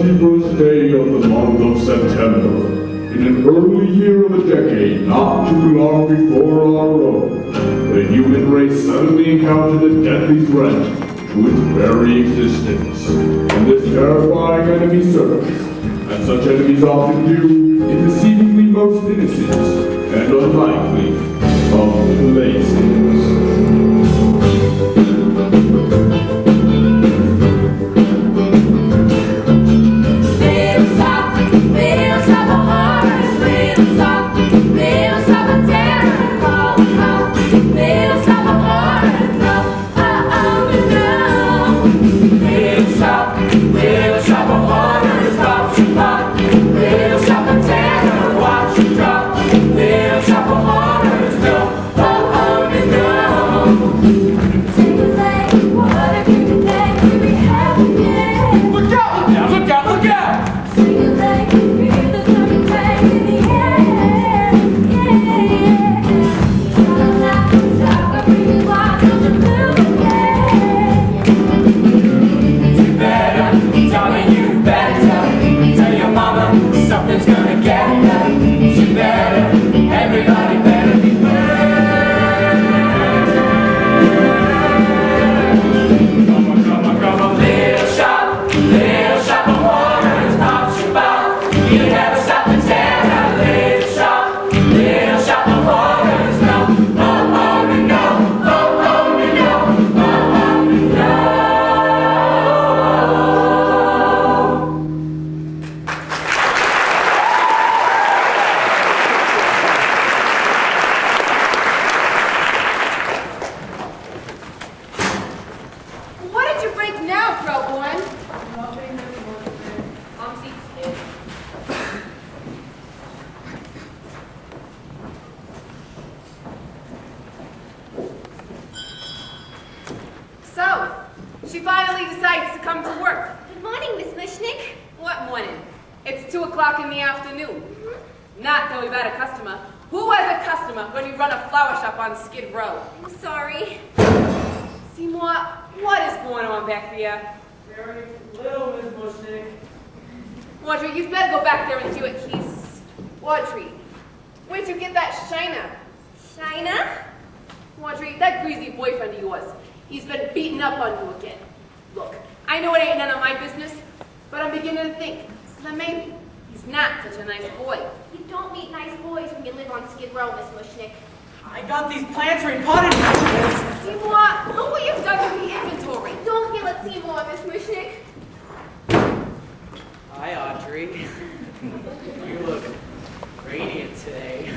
21st day of the month of September, in an early year of a decade not too long before our own, the human race suddenly encountered a deadly threat to its very existence, and this terrifying enemy surfaced, as such enemies often do, in the seemingly most innocent and unlikely of places. She finally decides to come to work. Good morning, Miss Mushnick. What morning? It's 2 o'clock in the afternoon. Not that we've had a customer. Who has a customer when you run a flower shop on Skid Row? I'm sorry. Seymour, what is going on back there? Very little, Miss Mushnick. Audrey, you'd better go back there and see what he's... Audrey, where'd you get that shiner? China? Audrey, that greasy boyfriend of yours, he's been beating up on you again. Look, I know it ain't none of my business, but I'm beginning to think that maybe he's not such a nice boy. You don't meet nice boys when you live on Skid Row, Miss Mushnick. I got these plants repotted. Seymour, look what you've done with the inventory. Don't yell at Seymour, Miss Mushnick. Hi, Audrey. You look radiant today.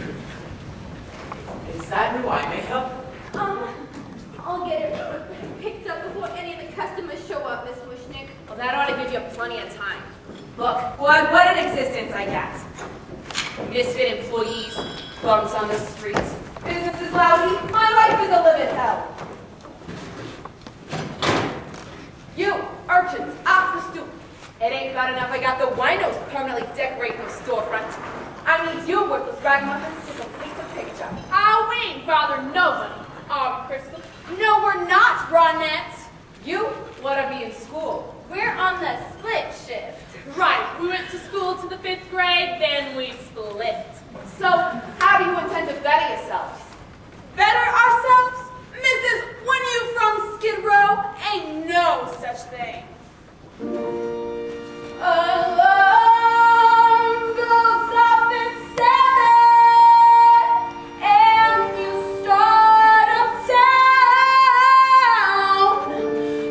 Is that new eye makeup? I'll get it picked up before any of the customers show up, Miss Mushnick. Well, that ought to give you plenty of time. Look, what an existence I got. Misfit employees, bums on the streets, business is lousy, my life is a living hell. You, urchins, off the stoop. It ain't bad enough I got the winos permanently decorating the storefront. I need you worthless ragamuffins to complete the picture. Oh, we ain't bother nobody, Crystal. No, we're not, Ronette. You want to be in school. We're on the split shift. Right, we went to school to the 5th grade, then we split. So, how do you intend to better yourselves? Better ourselves? Mrs. When you from Skid Row? Ain't no such thing. Alarm goes off at 7, and you start uptown.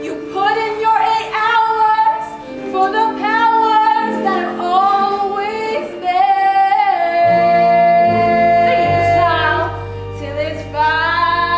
You put in your 8 hours for the powers that are always there. Sing it, child, till it's 5.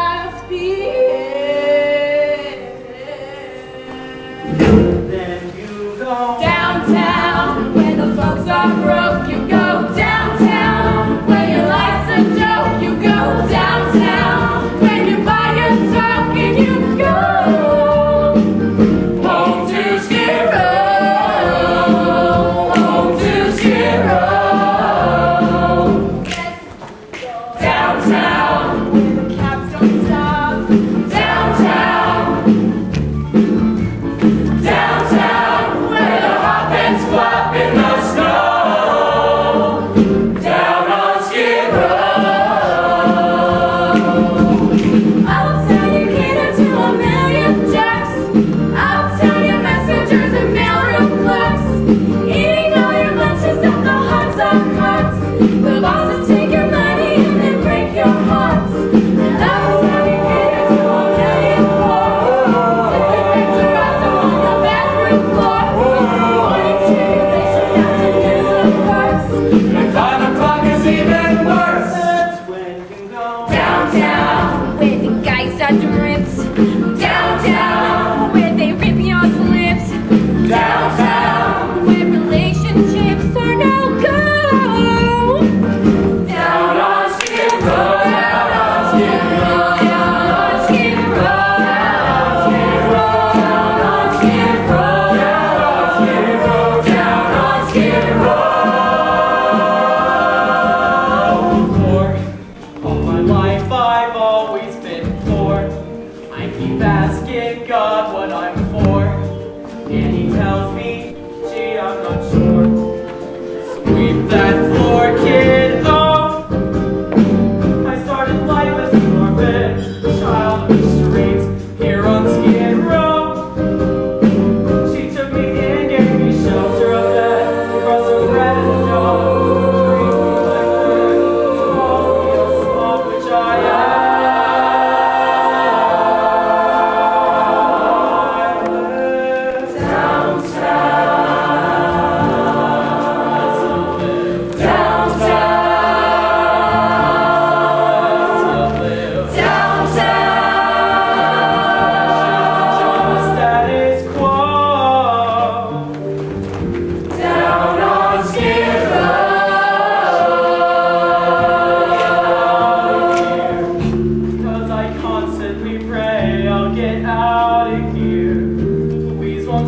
keep asking God what I'm for, and he tells me, gee, I'm not sure. Sweep that floor, kid, oh! I started life as an orphan, child of the streets, here on Skid Row. She took me in, gave me shelter, a bed, across the bread and dough, treated me like good, called me a slob, which I am.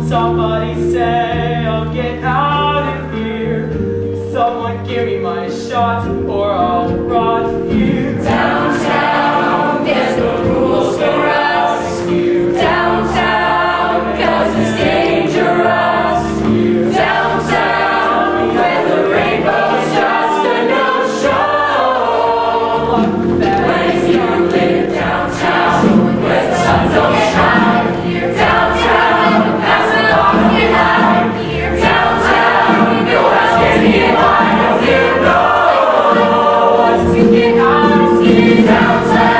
Somebody say I'll get out of here. Someone give me my shot or I'll rot here. Downtown, there's no rules for us. Downtown, 'cause it's dangerous. Downtown, where the rainbow's just a no-show. When you live downtown, where the sun don't shine. Downtown, that's the walk in line. Downtown, no one's getting in line. You know what's to get out of here. Downtown,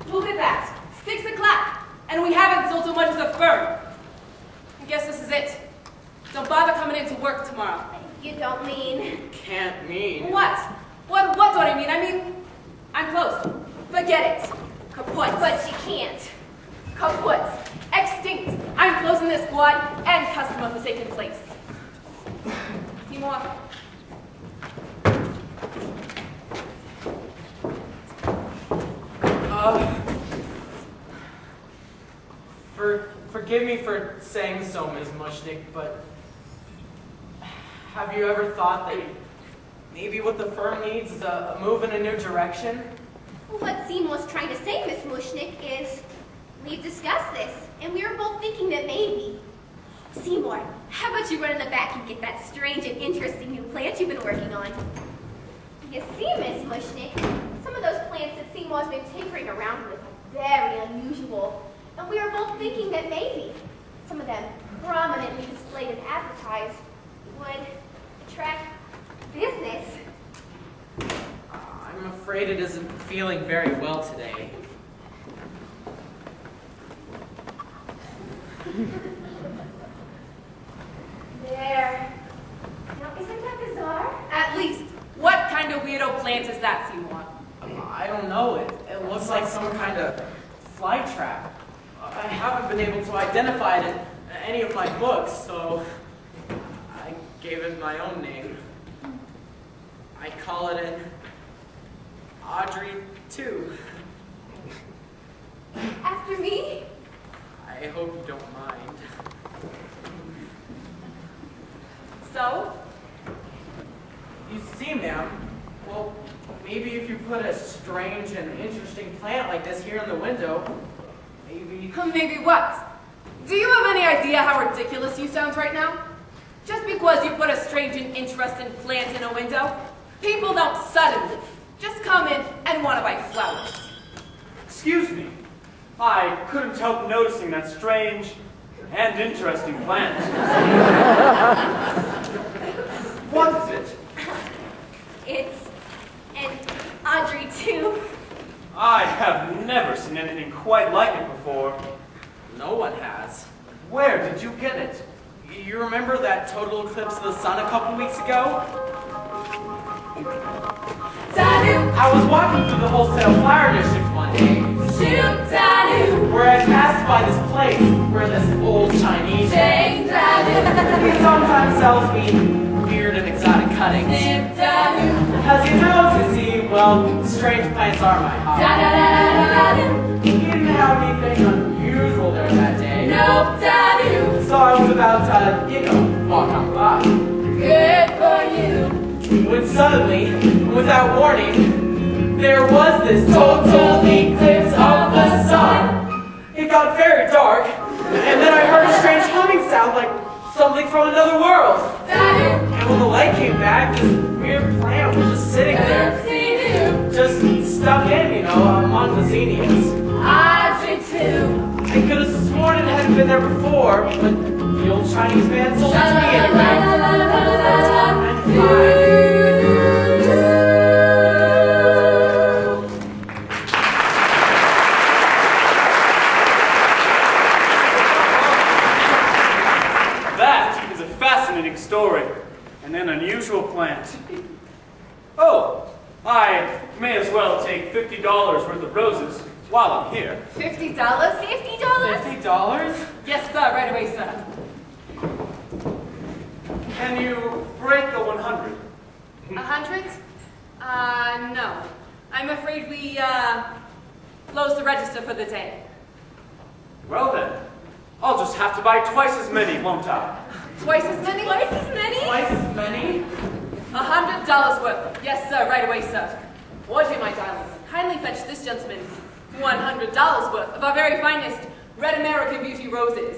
Look at that. 6 o'clock. And we haven't sold so much as a fern. I guess this is it. Don't bother coming into work tomorrow. You don't mean... Can't mean. What? What don't I mean? I mean, I'm closed. Forget it. Kaput. But you can't. Kaput. Extinct. I'm closing this squad and customer forsaken place. Seymour. Forgive me for saying so, Ms. Mushnick, but have you ever thought that maybe what the firm needs is a move in a new direction? What Seymour's trying to say, Miss Mushnick, is we've discussed this, and we were both thinking that maybe. Seymour, how about you run in the back and get that strange and interesting new plant you've been working on? You see, Miss Mushnick, some of those plants that Seymour's been tinkering around with are very unusual, and we were both thinking that maybe some of them prominently displayed and advertised would attract business. I'm afraid it isn't feeling very well today. There. Now, isn't that bizarre? At least, what kind of weirdo plant is that, Seymour? I don't know. It looks like some kind of fly trap. I haven't been able to identify it in any of my books, so I gave it my own name. I call it an Audrey 2. After me? I hope you don't mind. So? You see, ma'am, well, maybe if you put a strange and interesting plant like this here in the window, maybe... Maybe what? Do you have any idea how ridiculous you sound right now? Just because you put a strange and interesting plant in a window, people don't suddenly just come in and want to buy flowers. Excuse me. I couldn't help noticing that strange and interesting plant. What is it? It's an Audrey too. I have never seen anything quite like it before. No one has. Where did you get it? You remember that total eclipse of the sun a couple weeks ago? I was walking through the wholesale flower district one day, where I passed by this place where this old Chinese man, he sometimes sells me weird and exotic cuttings. As he knows, you see, well, strange plants are my hobby. He didn't have anything unusual there that day. So I was about to, walk on by. Good for you. When suddenly, without warning, there was this total eclipse of the sun. It got very dark, and then I heard a strange humming sound like something from another world. And when the light came back, this weird plant was just sitting there, just stuck in, among the zinnias. I could have sworn it hadn't been there before, but the old Chinese man sold it to me anyway. That is a fascinating story, and an unusual plant. Oh, I may as well take $50 worth of roses while I'm here. $50? $50? Yes, sir. Right away, sir. Can you break a 100? 100? No. I'm afraid we, close the register for the day. Well then, I'll just have to buy twice as many, won't I? Twice as many? Twice as many? $100 worth. Yes, sir. Right away, sir. Audrey, my darling, kindly fetch this gentleman $100 worth of our very finest Red American Beauty roses.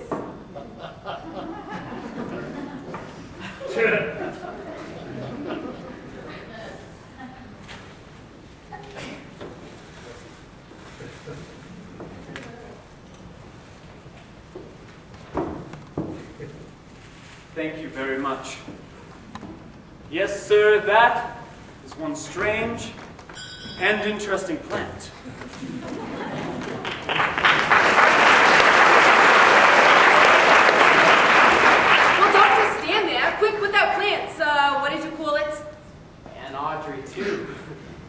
Thank you very much. Yes, sir, that is one strange and interesting plant. Well, don't just stand there. Quick with that plant. What did you call it? And Audrey, too.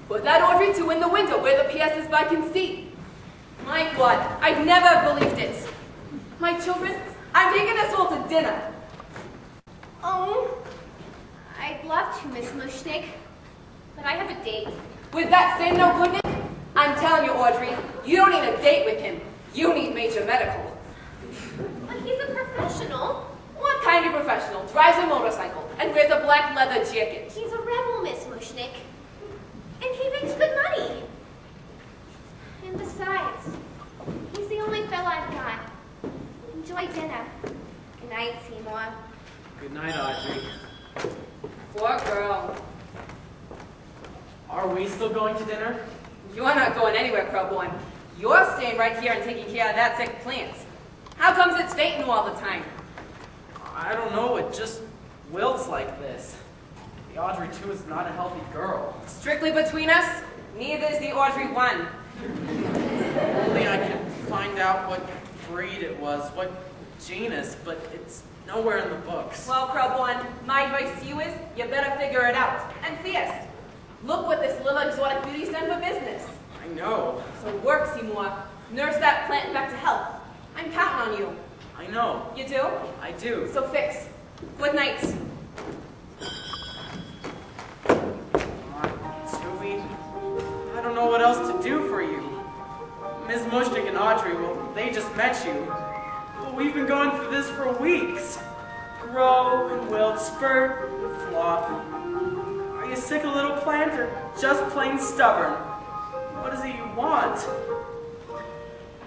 Put that Audrey 2 in the window where the passersby can see. My God, I've never believed it. My children, I'm taking us all to dinner. Oh, I'd love to, Miss Mushnick, but I have a date. With that same no goodness, I'm telling you, Audrey, you don't need a date with him. You need major medical. But he's a professional. What kind of professional drives a motorcycle and wears a black leather jacket? He's a rebel, Miss Mushnick. And he makes good money. And besides, he's the only fella I've got. Enjoy dinner. Good night, Seymour. Good night, Audrey. Poor girl. Are we still going to dinner? You're not going anywhere, Crowborn. You're staying right here and taking care of that sick plant. How comes it's fainting all the time? I don't know, it just wilts like this. The Audrey 2 is not a healthy girl. Strictly between us, neither is the Audrey 1. Only I could find out what breed it was, what genus, but it's nowhere in the books. Well, Crowborn, my advice to you is you better figure it out. And fast. Look what this little exotic beauty's done for business. I know. So work, Seymour. Nurse that plant back to health. I'm counting on you. I know. You do? I do. So fix. Good night. Scooby, I don't know what else to do for you. Ms. Mushnick and Audrey, well, they just met you. But we've been going through this for weeks. Grow and wilt, spurt and flop. Are you sick of little plant or just plain stubborn? What is it you want?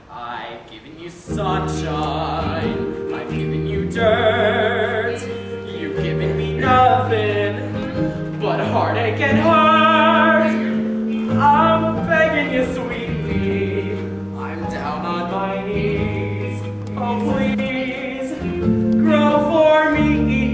I've given you sunshine, I've given you dirt. You've given me nothing but heartache and hurt. I'm begging you sweetly, I'm down on my knees. Oh please, grow for me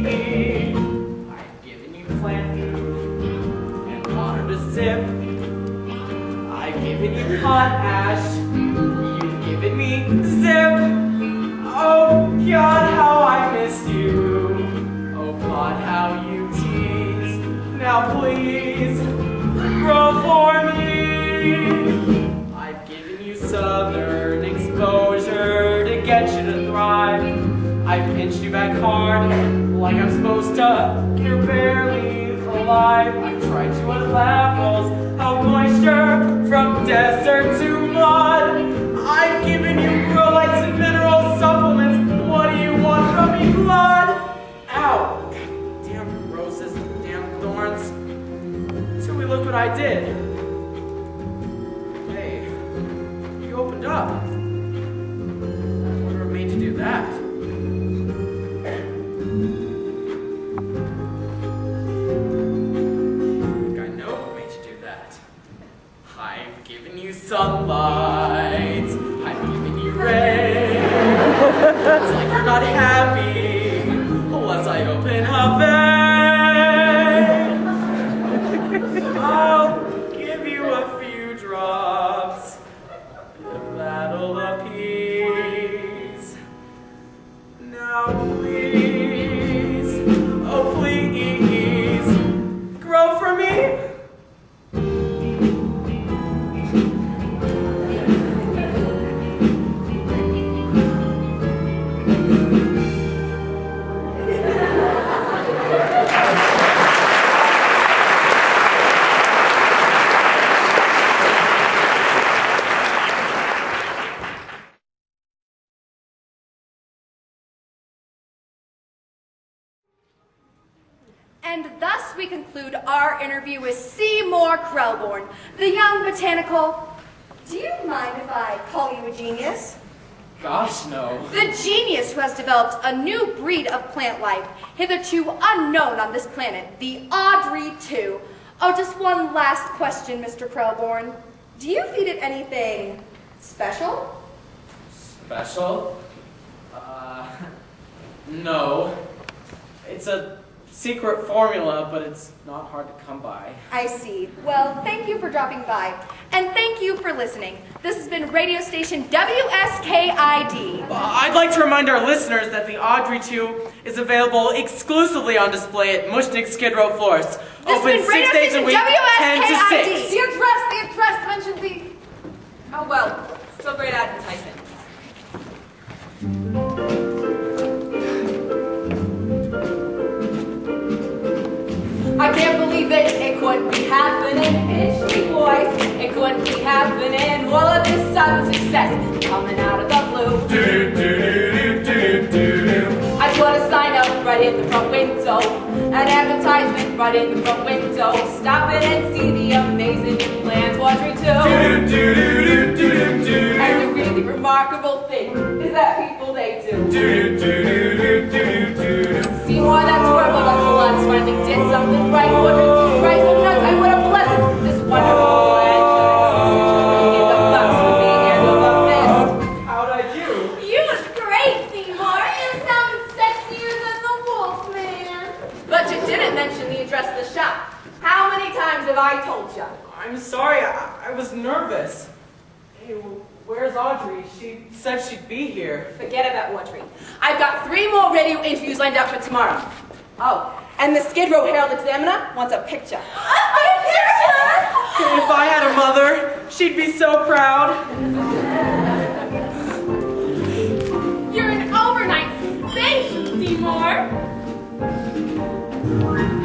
Now please, grow for me. I've given you southern exposure to get you to thrive. I've pinched you back hard, like I'm supposed to. You're barely alive. I've tried you at levels of moisture, from desert to mud. I've given you prolytes and mineral supplements. What do you want from me, blood? Ow! Damn roses, damn thorns. Till we look what I did. Hey, you opened up. Whatever made you do that? I know what made you do that. I've given you sunlight. I've given you rain. It's like you're not happy unless I open a vein. I'll give you a few drops if that'll appease. Now please, oh please, grow for me. And thus we conclude our interview with Seymour Krelborn, the young botanical... Do you mind if I call you a genius? Gosh, no. The genius who has developed a new breed of plant life, hitherto unknown on this planet, the Audrey 2. Oh, just one last question, Mr. Krelborn. Do you feed it anything special? Special? No. It's a secret formula, but it's not hard to come by. I see. Well, thank you for dropping by. And thank you for listening. This has been radio station WSKID. I'd like to remind our listeners that the Audrey 2 is available exclusively on display at Mushnick Skid Row Florist. This Open has been 6 radio days a station week, 10 to WSKID. 6. The address mentioned the... Oh, well, still great advertisement. I can't believe it couldn't be happening. It's Street Boys, it couldn't be happening. All of this sudden success coming out of the blue. I put a sign up right in the front window, an advertisement right in the front window. Stop it and see the amazing new plans Audrey 2. And the really remarkable thing is that people, they do. Seymour, that's horrible, that's a lot. Finally did something right. Audrey 2, Christ of nuts, I would have blessed this wonderful plan. Get the bucks for being here to the fist. How'd I do? You was great, Seymour. You sounded sexier than the wolf, man. But you didn't mention the address of the shop. How many times have I told you? I'm sorry, I was nervous. Hey, where's Audrey? She said she'd be here. Forget about Audrey. I've got 3 more radio interviews lined up for tomorrow. Oh, and the Skid Row Herald Examiner wants a picture. If I had a mother, she'd be so proud. You're an overnight sensation, Seymour.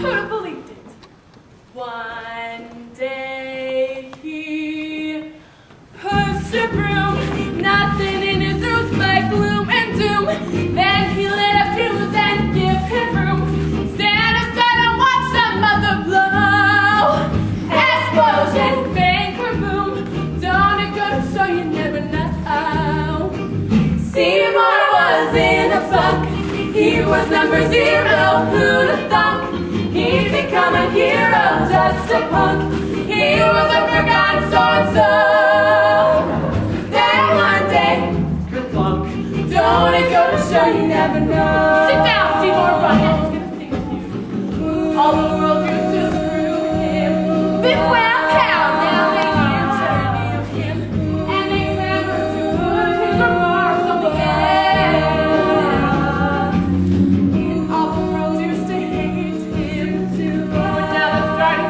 Who'd have believed it? One day he pushed a broom, nothing in his roots but gloom and doom. Then he lit a fuse and give him room. Stand aside and watch the mother blow. Explosion, bang, kaboom. Don't it go to show you never know? Seymour was in a funk. He was number 0. Who'd have thunk? He'd become a hero, just a punk. He was a forgotten so-and-so. Then one day, Kerplunk. don't it go to show you never know? Sit down, Seymour, run. All the world used to screw him. Big whale cow, now they interview him. And they clamor to put his remarks on the air. All the world used to hate him too. But now they're starting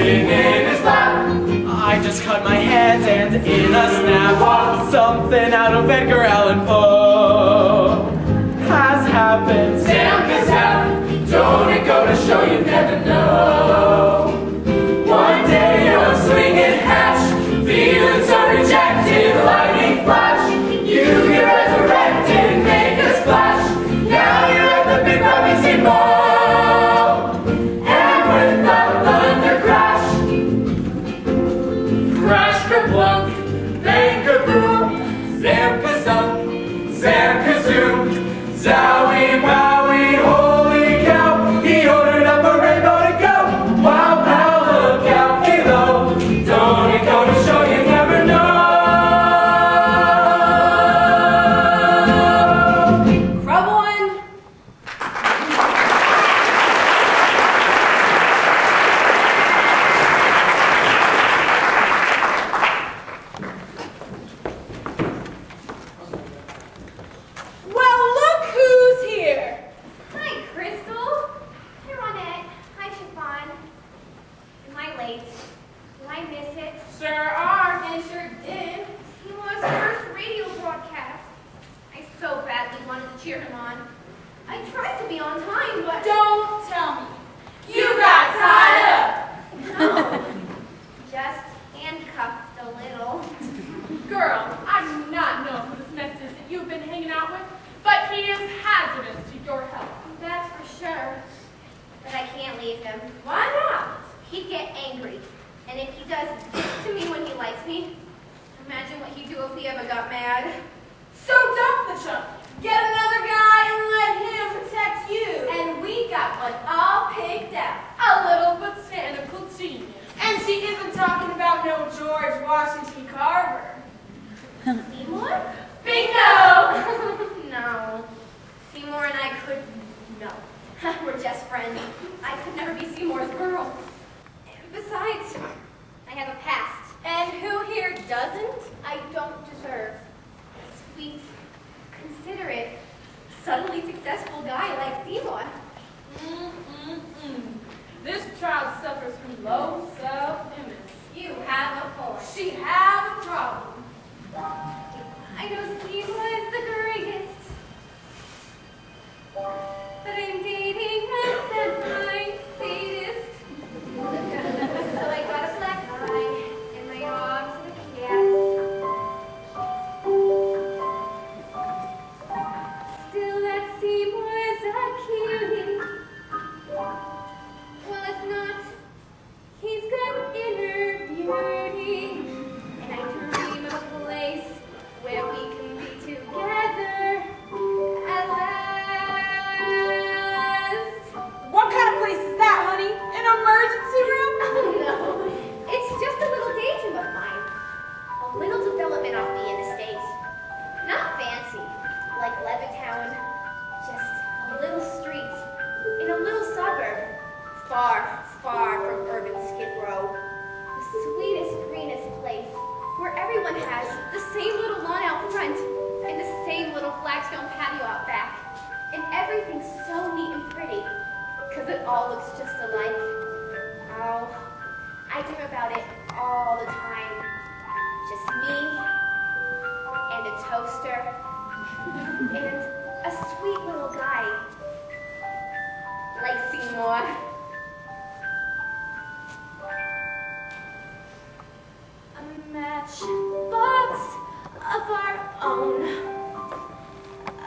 sitting in his lap. I just cut my hand and in a snap walked something out of Edgar Allan Poe. Has happened. Sam Cassell, don't it go to show you never know. One day you're swinging hatch, feelings are rejected, lightning flash. You get resurrected, make a splash. Now you're at the big Robbie Seymour, and without thunder crash, crash kaplunk, bang kaboom, zam kazunk, zam kazoom, zowie wowie, holy cow, he ordered up a rainbow to go. Wow, wow, look out below, don't it go to show you never know. Crumblin'. Well, look who's here. Hi, Crystal. Hi, Ronette. Hi, Chiffon. Am I late? Did I miss it? Sure are, and sure did. Seymour's first radio broadcast. I so badly wanted to cheer him on. I tried to be on time, but... Don't tell me. You got tied up. No. Just handcuffed a little. Girl, I do not know who this mess is that you've been hanging out with, but he is hazardous to your health. That's for sure. But I can't leave him. Why not? He'd get angry. And if he does this to me when he likes me, imagine what he'd do if he ever got mad. So dump the chump. Get another guy and let him protect you. And we got one all picked out. A little botanical genius. And she isn't talking about no George Washington Carver. Seymour? Bingo! No. Seymour and I could... No. We're just friends. I could never be Seymour's girl. Besides, I have a past. And who here doesn't? I don't deserve. Sweet, considerate, subtly successful guy like Seymour. This child suffers from low self-image. You have a point. She has a problem. I know Seymour is the greatest. But I'm dating a semi-sadist. So I got a black eye and my arms in a cast. Still that Seymour's a cutie. Well, if not, he's got inner beauty. And I dream of a place where we can be together at last. What kind of place is that, honey? An emergency room? No, it's just a little daydream of mine. A little development off the interstate. Not fancy, like Levittown. Just a little street in a little suburb. Far, far from urban Skid Row. The sweetest, greenest place where everyone has the same little lawn out front and the same little flagstone patio out back. And everything's so neat and pretty because it all looks just alike. Oh, I dream about it all the time. Just me and a toaster and a sweet little guy like Seymour. A matchbox of our own.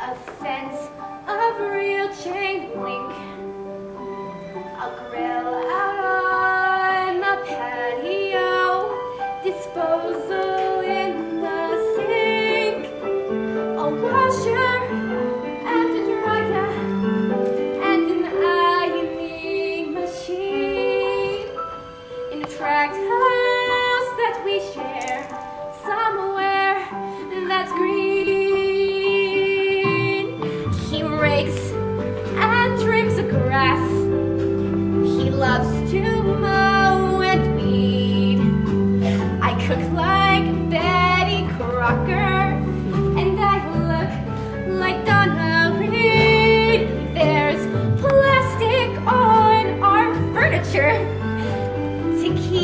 A fence of real chain link. A grill out on the patio. Disposal in the sink. A washer and a dryer. And an ironing machine. In a tract house that we share. Somewhere that's green. He rakes and trims the grass. He loves to mow and weed. I cook like Betty Crocker, and I look like Donna Reed. There's plastic on our furniture to keep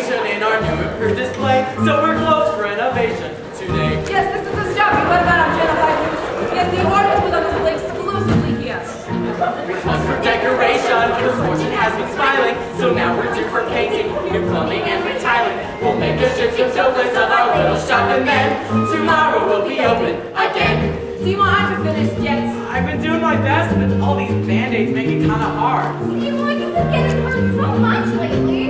renovation in our new improved display, so we're closed for renovation today. Yes, this is the shop you read about on Channel 5 News. Yes, the artist was on display exclusively here. We closed for decoration, the fortune has been smiling, so now we're due for painting, new plumbing and retiling. We'll make a gypsy list of our little shop and then tomorrow we'll be open again. Seymour, aren't you finished yet? I've been doing my best, but all these band-aids make it kind of hard. Seymour, you've been getting hurt so much lately.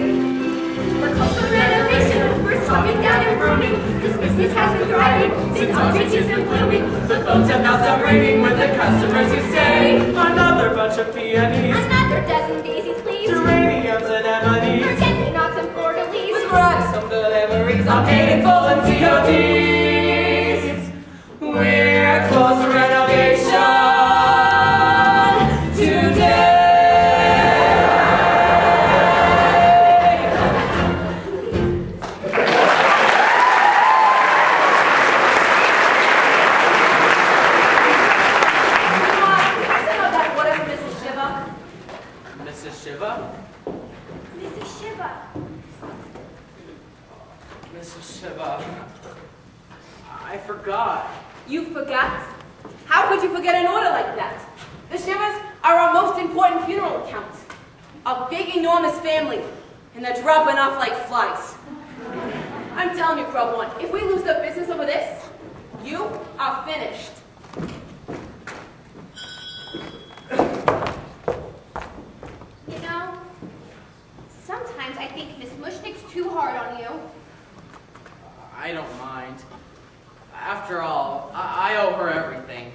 We're close to renovation. We're swapping down and grooming. This business has been thriving since our bridges been blooming. The phones have now stopped ringing with the customers who say, Another bunch of peonies, another dozen daisies, please. geraniums and anemones. Forget-me-nots and fleur-de-lis. With rugs. Some deliveries are paid in full and CODs. We're close to renovation today. Mrs. Shiva? Mrs. Shiva. Mrs. Shiva, I forgot. You forgot? How could you forget an order like that? The Shivers are our most important funeral account. A big, enormous family, and they're dropping off like flies. I'm telling you, Crowborn, if we lose the business over this, you are finished. You know, sometimes I think Miss Mushnick's too hard on you. I don't mind. After all, I owe her everything.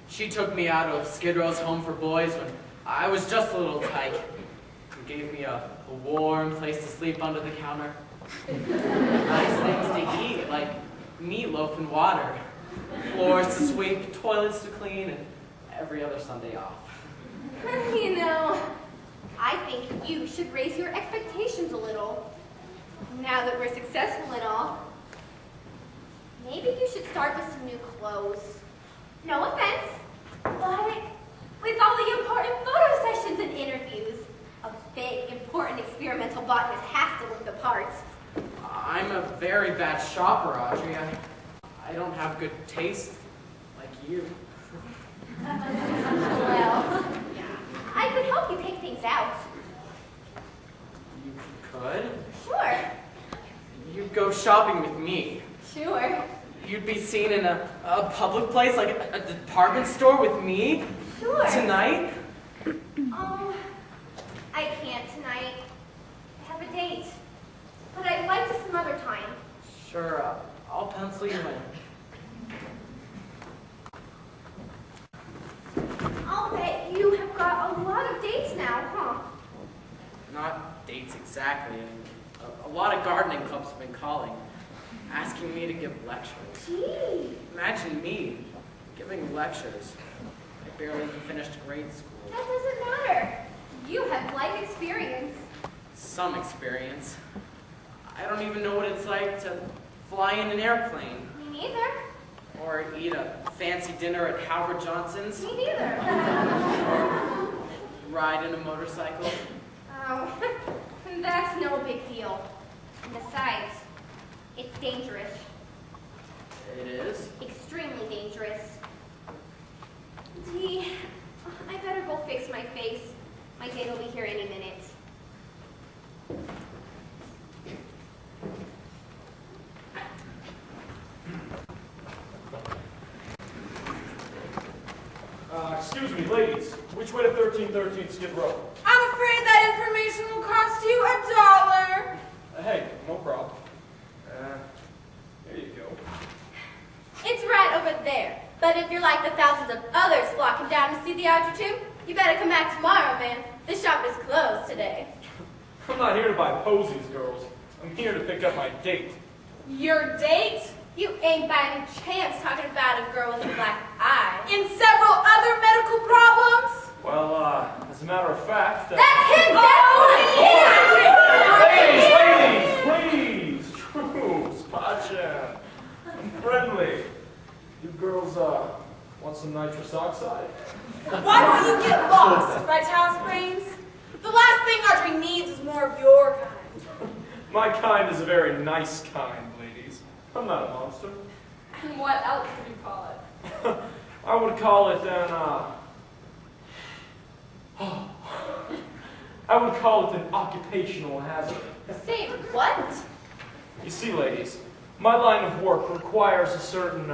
She took me out of Skid Row's Home for Boys when I was just a little tyke. And gave me a warm place to sleep under the counter. Nice things to eat, like meatloaf and water. Floors to sweep, toilets to clean, and every other Sunday off. You know, I think you should raise your expectations a little. Now that we're successful and all. Maybe you should start with some new clothes. No offense, but with all the important photo sessions and interviews, a big, important experimental botanist has to look the part. I'm a very bad shopper, Audrey. I don't have good taste like you. Well, I could help you pick things out. You could? Sure, You'd go shopping with me. sure, You'd be seen in a public place, like a department store with me sure. tonight. I can't tonight. I have a date. But I'd like to some other time. Sure, I'll pencil you in. I'll bet you have got a lot of dates now, huh? Not dates exactly. A lot of gardening clubs have been calling, asking me to give lectures. Gee, Imagine me giving lectures. I barely even finished grade school. that doesn't matter. You have life experience. Some experience. I don't even know what it's like to fly in an airplane Me neither. or eat a fancy dinner at Howard Johnson's Me neither. or ride in a motorcycle. Oh, that's no big deal. And besides, it's dangerous. It is. Extremely dangerous. Gee, I better go fix my face. My date will be here any minute. Excuse me, ladies. Which way to 1313 Skid Row? I'm afraid that information will cost you $1. Hey, no problem. There you go. It's right over there. But if you're like the thousands of others flocking down to see the Audrey too, you better come back tomorrow, man. The shop is closed today. I'm not here to buy posies, girls. I'm here to pick up my date. Your date? You ain't by any chance talking about a girl with a black eye. In several other medical problems? Well, as a matter of fact... That's him, that one! Ladies, please! True, Spotchan. I'm friendly. You girls, want some nitrous oxide? Why don't you get lost, right, House Brains? The last thing Audrey needs is more of your kind. My kind is a very nice kind, ladies. I'm not a monster. What else would you call it? I would call it an occupational hazard. Say what? You see, ladies, my line of work requires a certain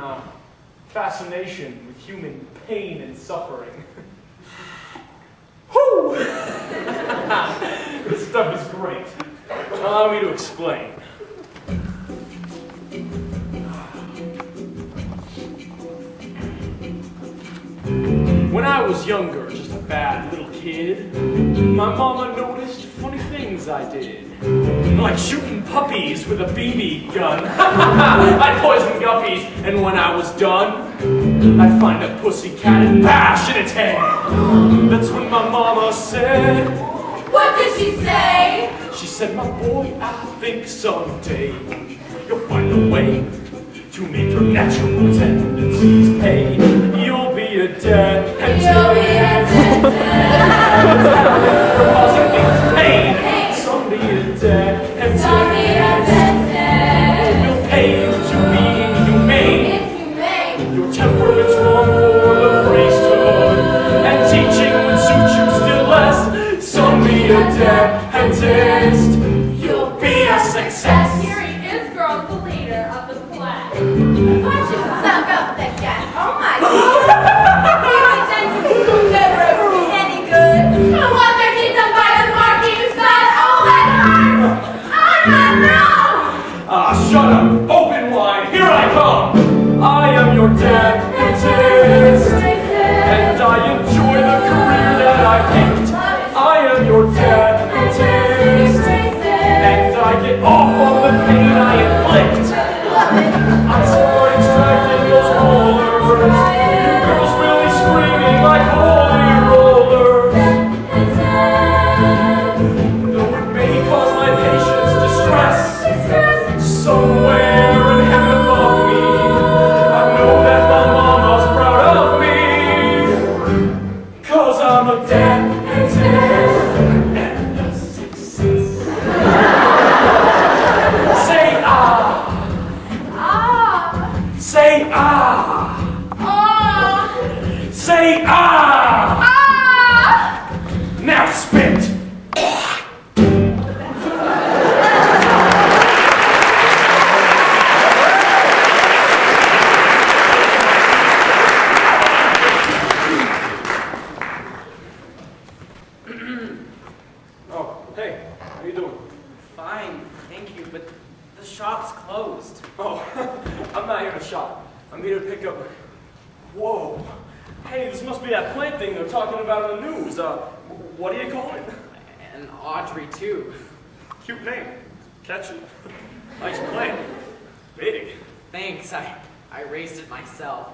fascination with human pain and suffering. Whew! This stuff is great. Allow me to explain. When I was younger, just a bad little kid, my mama noticed funny things I did. Like shooting puppies with a BB gun. I'd poison guppies, and when I was done, I'd find a pussycat and bash in its head. That's when my mama said, What did she say? she said, my boy, I think someday you'll find a way to make your natural tendencies pay. You'll be a dentist. You'll be a You're causing things pain. Some be a dentist. We'll pay you to be inhumane. Your temperament's wrong for the priesthood, and teaching would suit you still less. Some be a dentist. You'll be a success. Here he is, girls, the leader of the class. Why don't you suck up that gas? Oh my God. You're a dentist who never be any good. And what they're done by the marking side, oh, that hurts! I'm not wrong! Ah, shut up! Open wide! Here I come! I am your dentist, and I enjoy the career that I picked. I am your dentist, and I get off on the pain I inflict. I start extracting those molars. You girls really screaming like holy rollers. Though it may cause my patients distress, somewhere in heaven above me, I know that my mama's proud of me. 'Cause I'm a dentist and a success. Say ah! Say ah! Say ah! Now spit! Oh, hey, how you doing? Fine, thank you, but the shop's closed. Oh, I'm not here to shop. I'm here to pick up... Whoa. Hey, this must be that plant thing they're talking about in the news. What do you call it? And Audrey, too. Cute name. Catchy. Nice plant. Big. Thanks, I raised it myself.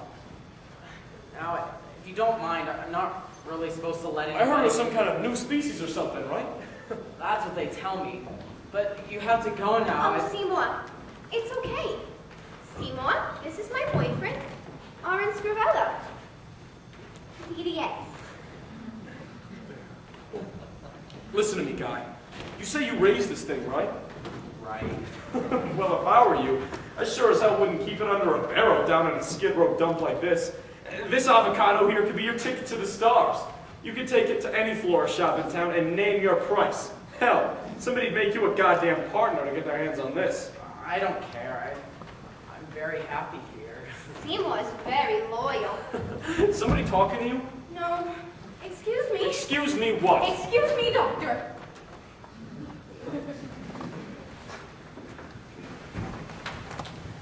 Now, if you don't mind, I'm not really supposed to let anybody... I heard it was some kind of new species or something, right? That's what they tell me. But you have to go now. Oh, Seymour, it's okay. Seymour, this is my boyfriend, Oren Scrivello. DDS. Listen to me, guy. You say you raised this thing, right? Right. Well, if I were you, I sure as hell wouldn't keep it under a barrel down in a Skid Row dump like this. This avocado here could be your ticket to the stars. You could take it to any florist shop in town and name your price. Hell, somebody'd make you a goddamn partner to get their hands on this. I don't care. I'm very happy here. Seymour is very loyal. Somebody talking to you? No, excuse me. Excuse me what? Excuse me, doctor.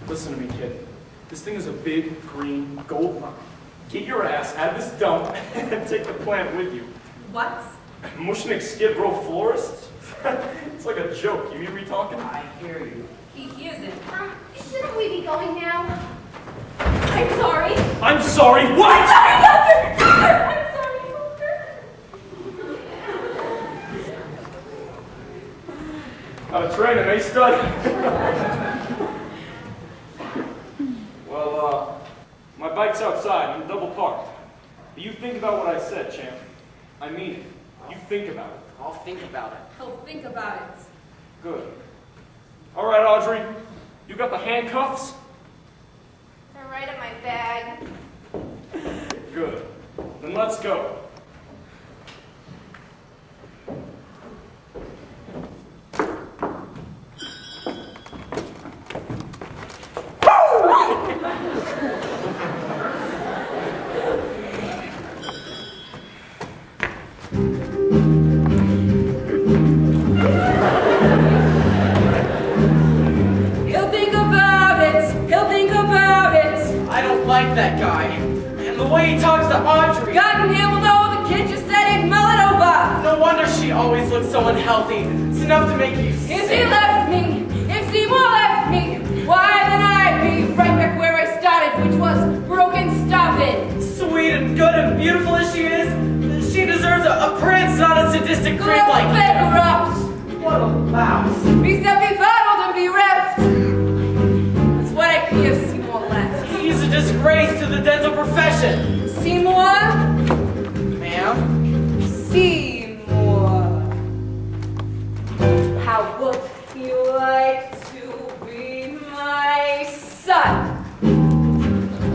Listen to me, kid. This thing is a big, green, gold mine. Get your ass out of this dump and take the plant with you. What? Mushnik Skid Row florist? It's like a joke. You hear me talking? I hear you. He isn't. Shouldn't we be going now? I'm sorry. I'm sorry, what? I'm sorry, doctor! Doctor! I'm sorry, doctor. Out of training, eh, stud? Well, my bike's outside. I'm double parked. But you think about what I said, champ. I mean it. You think about it. I'll think about it. He'll think about it. Good. All right, Audrey. You got the handcuffs? They're right in my bag. Good. Then let's go. He'll think about it. He'll think about it. I don't like that guy. And the way he talks to Audrey. God and him will know the kid just said he'd mull it over. No wonder she always looks so unhealthy. It's enough to make you If he sick. left me, if Seymour left me, why then I'd be right back where I started, which was broken stopping. Sweet and good and beautiful as she is, she deserves a prince, not a sadistic creep like you. Bankrupt. What a louse. Be semi-fuddled and bereft. That's what I'd be if Seymour left. He's a disgrace to the dental profession. Seymour? Ma'am? Seymour. How would you like to be my son?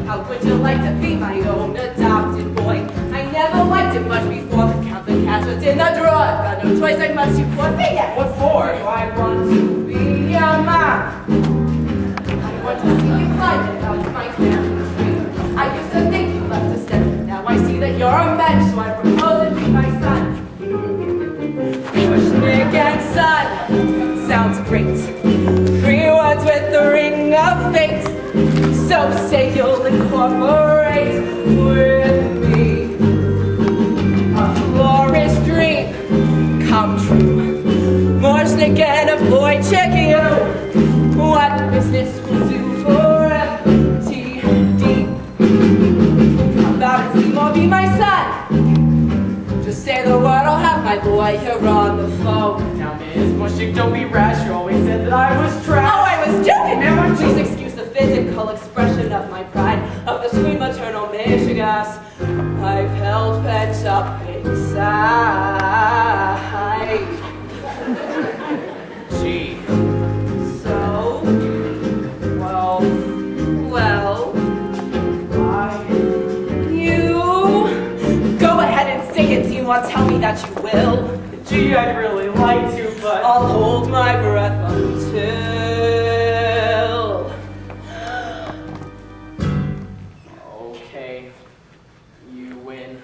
How would you like to be my own adopted boy? I never liked it much before the count the cash was in the drawer. Got no choice, I must you poor thing. What for? I want to be your mom. I want to see you climb out my family tree. I used to think you left a step, now I see that you're a man, so I propose to be my son. Mushnick and son, sounds great. 3 words with the ring of fate. So say you'll incorporate with me. A glorious dream come true. Mushnick and a boy check you. What business will do for FTD? How about it, Seymour, be my son? Just say the word, I'll have my boy here on the phone. Now, Ms. Mushnick, don't be rash. You always said that I was trash. Oh, I was joking, man. Please excuse the physical expression of my pride, of the sweet maternal Michigas I've held pent up inside. Gee. So, well, you go ahead and say it, Seymour. Tell me that you will. Gee, I'd really like to, but... I'll hold my breath until... Okay. You win.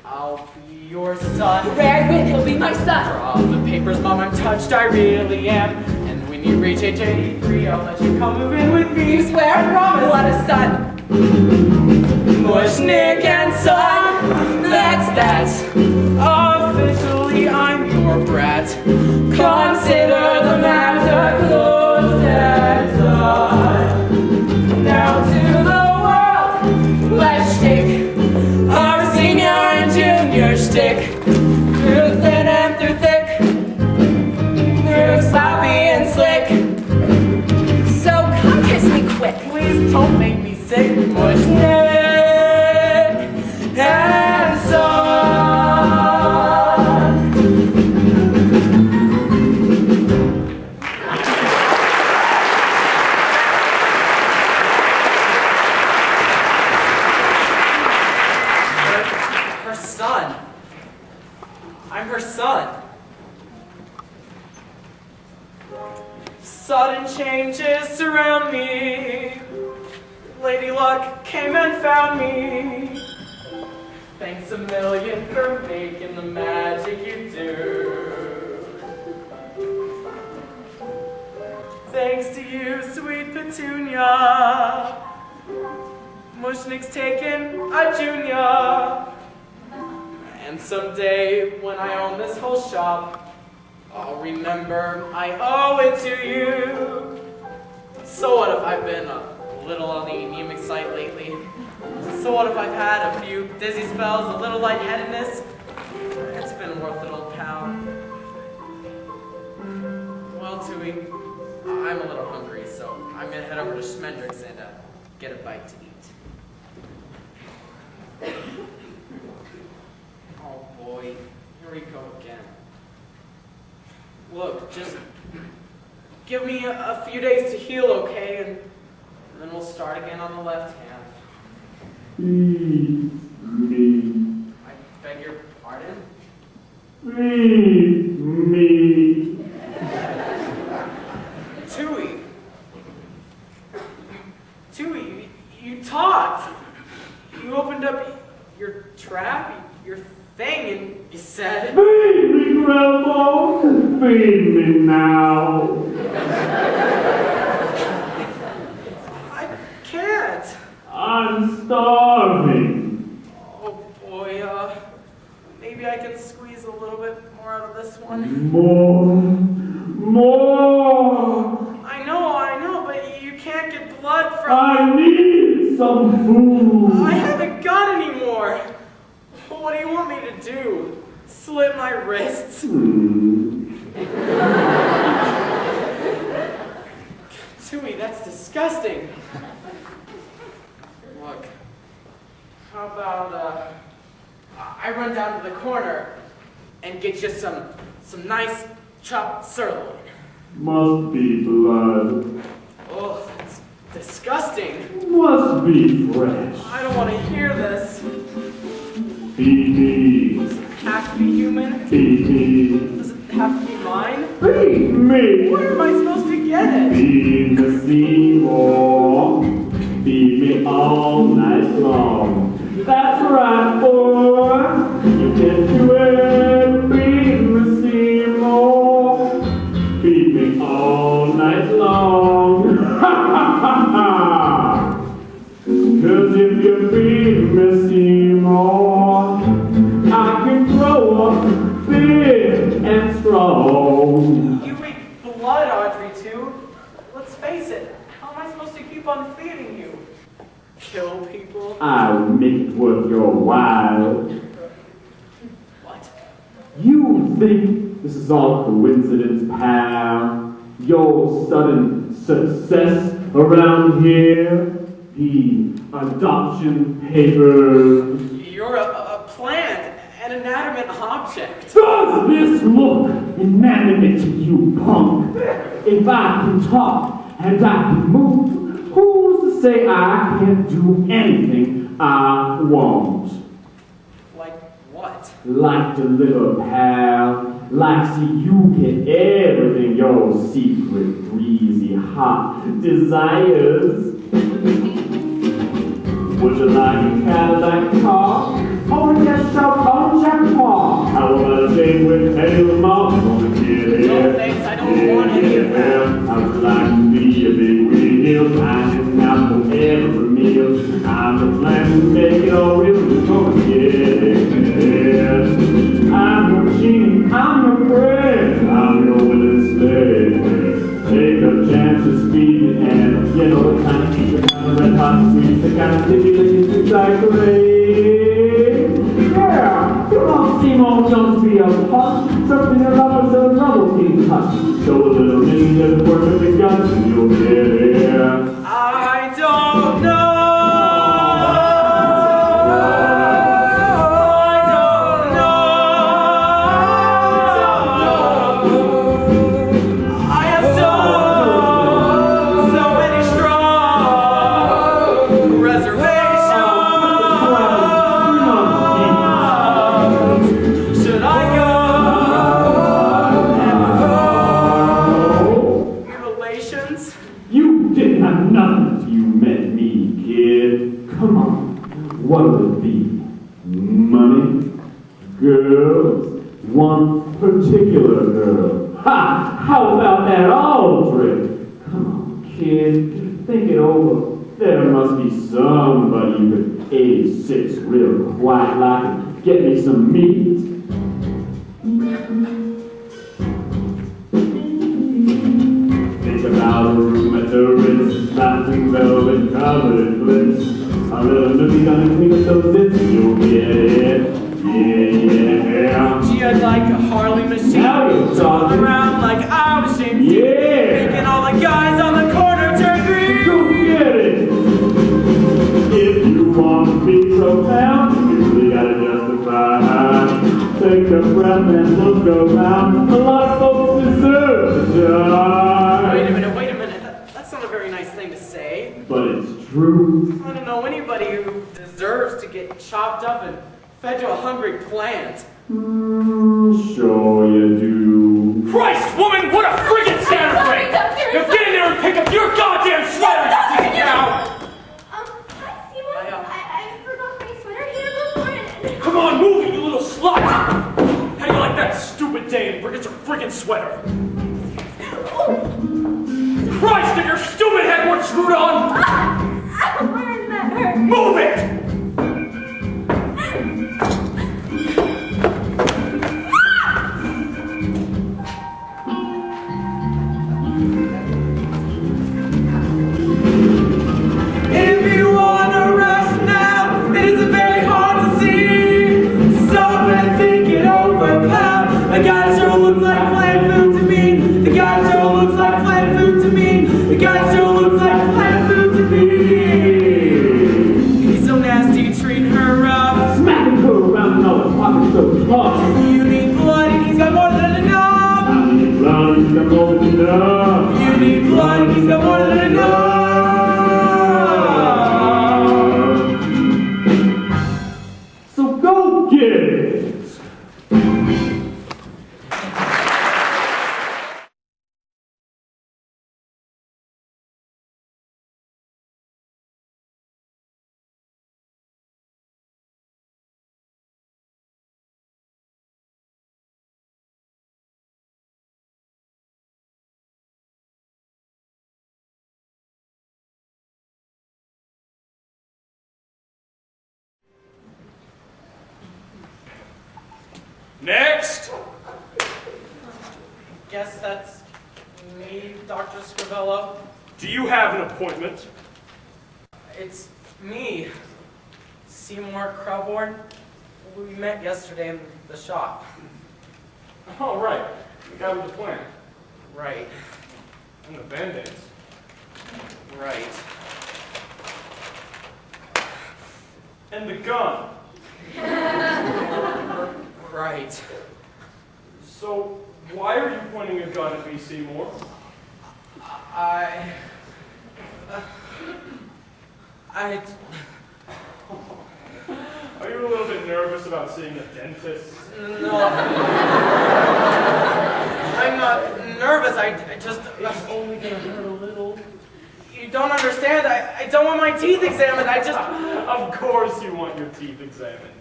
I'll be your son. Red win, he'll be my son. Drop the papers, Mom, I'm touched, I really am. And when you reach age 83, I'll let you come move in with me. You swear? I promise. What a son. Mushnick and son, that's that. Officially, I'm your brat. Consider the matter closed and done. Now to the world, let's take our senior and junior stick. Through thin and through thick, through sloppy and slick. So come kiss me quick. Please don't make me sick, Mushnick and son. Her son. I'm her son. Sudden changes surround me. Lady Luck came and found me. Thanks a million for making the magic you do. Thanks to you, sweet Petunia. Mushnick's taken a junior. And someday, when I own this whole shop, I'll remember I owe it to you. So what if I've been a little on the anemic side lately? So what if I've had a few dizzy spells, a little lightheadedness? It's been worth it, old pal. Well, Tui, I'm a little hungry, so I'm gonna head over to Schmendrick's and get a bite to eat. Oh boy, here we go again. Look, just give me a few days to heal, okay? And then we'll start again on the left hand. Feed me. I beg your pardon? Feed me. Tui, you talked. You opened up your trap, your thing, and you said... Feed me, Grandpa. Feed me now. I can't. I'm starving. Oh boy, maybe I can squeeze a little bit more out of this one. More. I know, but you can't get blood from... I need some food. I haven't got any more. What do you want me to do? Slit my wrists? Tui, that's disgusting. Look, how about, I run down to the corner and get you some nice chopped sirloin. Must be blood. Oh, that's disgusting. Must be fresh. I don't want to hear this. Feed me. Does it have to be human? Feed me. Does it have to be mine? Feed me. Where am I supposed to get it? Feed the Seymour. Feed me all night long. That's right, boy. You can do it. Feed the Seymour. Feed me all night long. Ha ha ha ha. 'Cause if you feed me Seymour, I can grow up big and strong. You eat blood, Audrey, too. Let's face it. How am I supposed to keep on feeding you? Kill people? I'll make it worth your while. What? You think this is all coincidence, pal? Your sudden success around here? The adoption papers? You're a plant, an inanimate object. Does this look inanimate to you, punk? If I can talk and I can move, who's to say I can't do anything I want? Like what? Like deliver, pal. Like see you get everything your secret, greasy, hot desires. Would you like a Cadillac car? Or just a Pontiac car? How about a date with Teddy Lamar? Gonna get it. No thanks, I don't want any of that. I would like to be a big wheel, finding out for every meal. I'm the plan to make it all real, just gonna get it. I'm your genie, I'm your friend, I'm your willing slave. Take a chance to speed and you know the kind of keep the kind of red hot sweet, the kind of stimulating sweet like rain. Yeah, you don't seem all young to be a puss, surfing your lovers a trouble king touch. Show a little ninja work with the guns and you'll get here. I don't know. What would it be? Money? Girls? One particular girl? Ha! How about that Aldrich? Come on, kid. Think it over. There must be somebody you could 86 real quiet like and get me some meat. Think about a room at the Ritz, laughing velvet covered in glitz. A little nookie gonna clean up those zits, you'll get it. Yeah. Gee, I'd like a Harley machine. Now you're talking. Around like out of shape. Yeah. Making all the guys on the corner turn green. Go get it. If you want to be profound, you really gotta justify. Take a breath and look around. A lot of folks deserve to die. it's true. I don't know anybody who deserves to get chopped up and fed to a hungry plant. Sure you do. Christ, woman, what a friggin' scatterbrain! Now get in there and pick up your goddamn sweater! Now! Hi, Seymour. I forgot my sweater here before. Come on, move it, you little slut! How do you like that stupid dame? Forget your friggin' sweater! Christ, if your stupid head weren't screwed on! That hurt. Move it! If you wanna rest now, it isn't very hard to see. Stop and think it over, pal. The guy sure looks like plant food to me. The guy sure looks like plant food to me. The guy sure looks like plant food to me. He's so nasty, treating her rough. Smacking her around the nose, pocket so tough. You need blood, and he's got more than enough. He's got more than enough. You need blood, and he's got more than enough. So go get it. Next! Guess that's me, Dr. Scrivello. Do you have an appointment? It's me, Seymour Crowborn. We met yesterday in the shop. Oh, right. The guy with the plan. Right, And the band-aids. right. And the gun. Right. So, why are you pointing a gun at me, Seymour? I... Are you a little bit nervous about seeing a dentist? No. I'm not nervous, I just... It's only gonna hurt a little. You don't understand, I don't want my teeth examined, I just... Of course you want your teeth examined.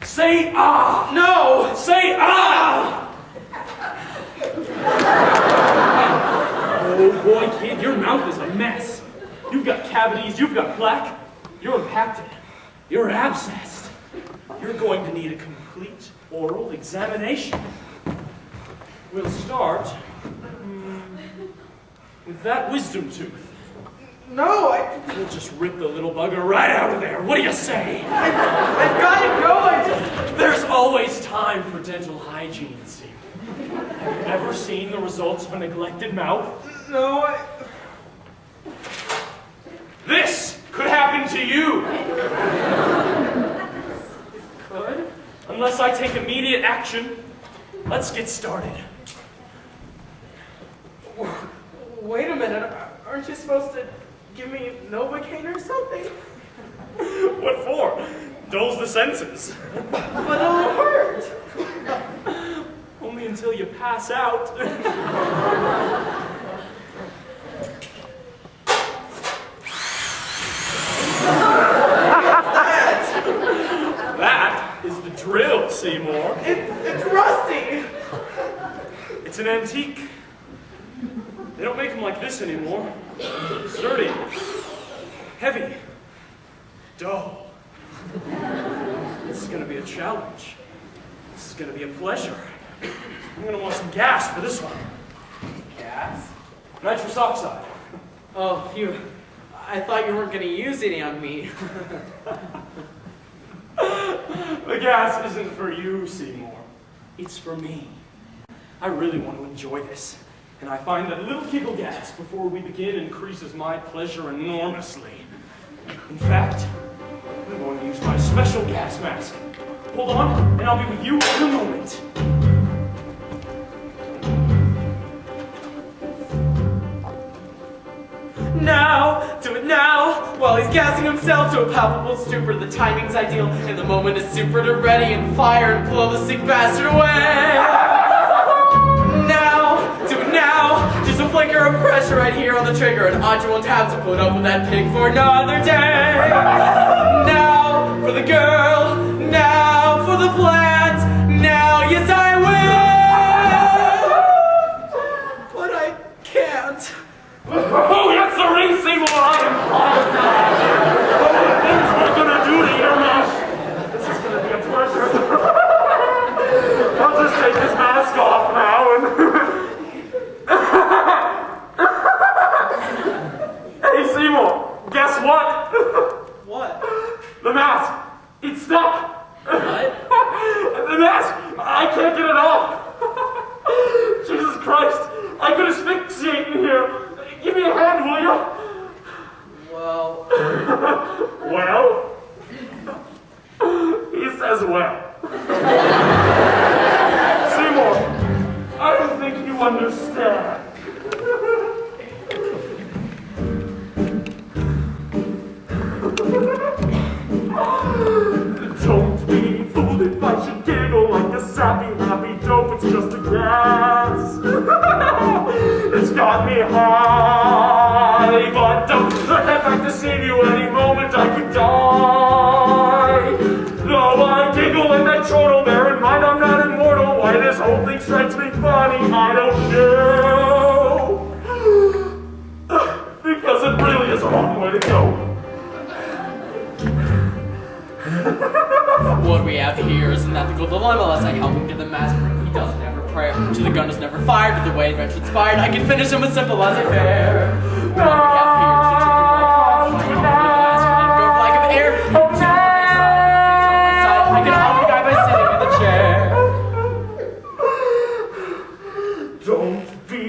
Say ah! No! Say ah! Oh boy, kid, your mouth is a mess. You've got cavities, you've got plaque, you're impacted, you're abscessed. You're going to need a complete oral examination. We'll start with that wisdom tooth. No, We'll just rip the little bugger right out of there. What do you say? I've gotta go, I just... There's always time for dental hygiene, Seymour. Have you ever seen the results of a neglected mouth? No, This could happen to you. Could? Unless I take immediate action. Let's get started. Wait a minute, aren't you supposed to give me Novocaine or something? What for? Dulls the senses. But it'll hurt. Only until you pass out. That is the drill, Seymour. It's rusty. It's an antique. They don't make them like this anymore. Sturdy, heavy, dull. This is gonna be a challenge. This is gonna be a pleasure. I'm gonna want some gas for this one. Gas? Nitrous oxide. Oh, phew. I thought you weren't gonna use any on me. The gas isn't for you, Seymour. It's for me. I really want to enjoy this. And I find that a little giggle gas before we begin increases my pleasure enormously. In fact, I'm going to use my special gas mask. Hold on, and I'll be with you in a moment. Now! Do it now! while he's gassing himself to a palpable stupor. The timing's ideal, and the moment is super to ready and fire and blow the sick bastard away. Now, do it now. Just a flicker of pressure right here on the trigger, and Audrey won't have to put up with that pig for another day. Now for the girl, now for the plant, now yes I will. But I can't. Oh, yes, sirree, Seymour, I am fine now. Oh, the things we're gonna do to your mask. This is gonna be a pleasure. I'll just take this mask off now and... Hey, Seymour, guess what? What? The mask, it's stuck. What? The mask, I can't get it off. Jesus Christ, I could asphyxiate in here. Give me a hand, will you? Well... Well? He says well. Seymour, I don't think you understand. Don't be fooled if I should giggle like a sappy, happy dope. It's just a gas. It's got me high, but don't get back to see you any moment. I could die. Though I giggle and I chortle, bear in mind I'm not immortal. Why this whole thing strikes me funny, I don't know. Because it really is a long way to go. What we have here is an ethical dilemma. Unless I help him get the mask, he doesn't ever pray. To the gun is never fired, but the way it inspired, I can finish him with simple laissez-faire. What we have here is a chicken go for lack of air. I can help the guy by sitting in the chair. Don't be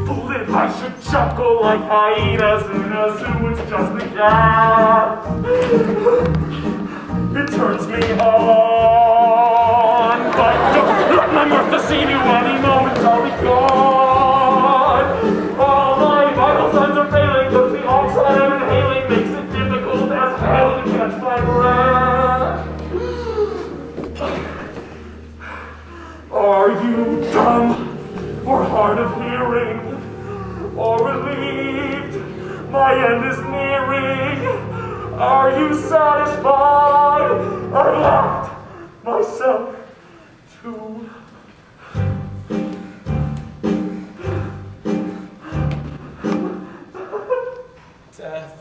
fooled if I should chuckle like hyenas in a zoo. It's just a cat. It turns me on, but don't let my mirth deceive you. Any moment I'll be gone. All my vital signs are failing, cause the oxide I'm inhaling makes it difficult as hell to catch my breath. Are you dumb, or hard of hearing, or relieved? My end is nearing. Are you satisfied? I left myself to Death.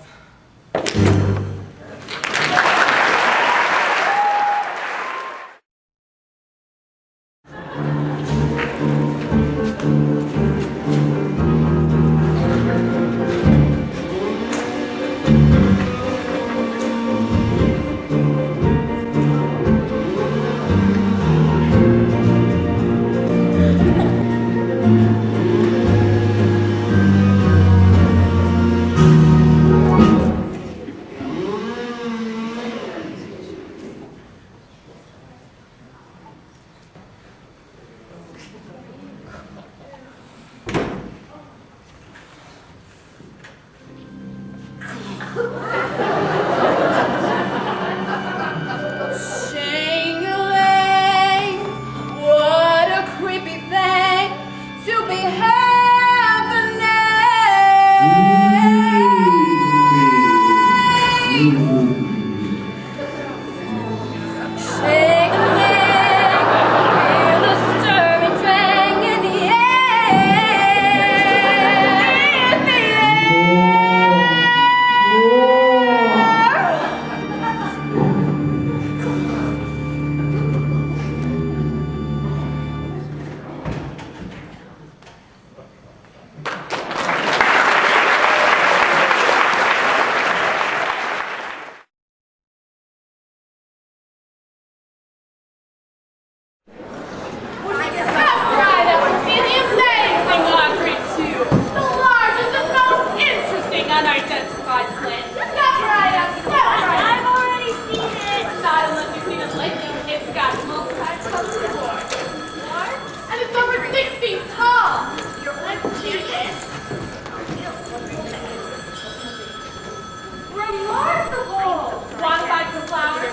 Flower?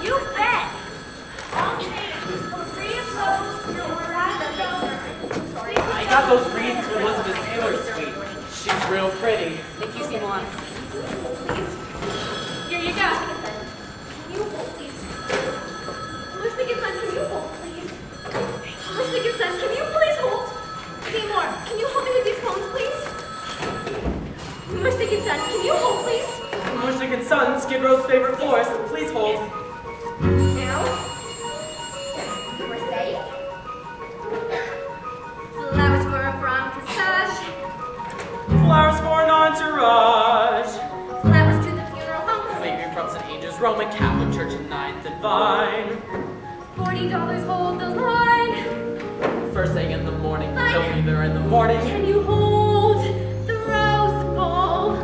You bet. All change for 3 of those. I got those wreaths from Elizabeth Taylor's suite. She's real pretty. Thank you, Seymour. Here you go. Can you hold, please? Mushnick son, can you hold, please? Mushnick son, can you please hold? Seymour, can you help me with these phones, please? Mushnick son, can you hold, please? Mushnick and Son, Skid Row's favorite florist. Please hold. Now, Mercedes. Flowers for a prom cassage. Flowers for an entourage. Flowers to the funeral home. Flaming from St. Angel's Roman Catholic Church in 9th and Vine. $40 hold the line. First thing in the morning, they'll be there in the morning. Can you hold the Rose Bowl?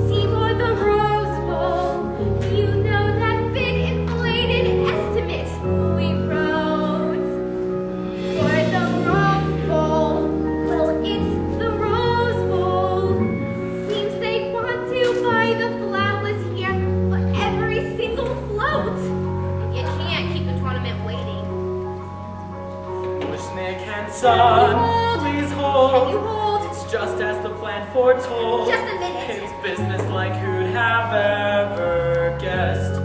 Seymour, the Rose Bowl. Do you know that big inflated estimate we wrote for the Rose Bowl? Well, it's the Rose Bowl. Seems they want to buy the flowers here for every single float. You can't keep the tournament waiting. Mushnick and Son, please Can you hold. hold? It's just as the plan foretold. Just a minute. It's business like who'd have ever guessed.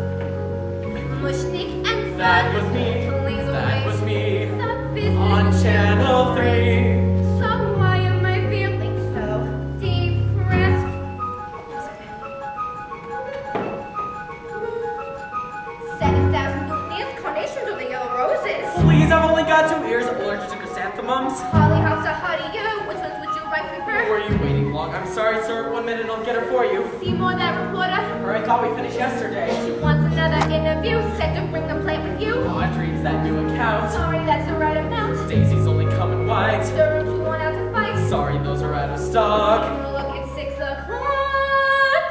Mushnick and Son. That was me. Please That was me. The business On Channel 3. So why am I feeling so depressed? 7,000 bouquets, carnations, or the yellow roses? Please, I've only got 2 ears, allergic to chrysanthemums. Hollyhocks, how do you? Which ones would you like prefer? Were you waiting long? I'm sorry, sir. 1 minute, I'll get her for you. Seymour, that reporter. Or I thought we finished yesterday. She wants another interview. Said to bring the plate with you. Audrey, it's that new account. Sorry, that's the right amount. Daisy's only coming white. The rooms you want out to fight. Sorry, those are out of stock. Look, it's 6 o'clock.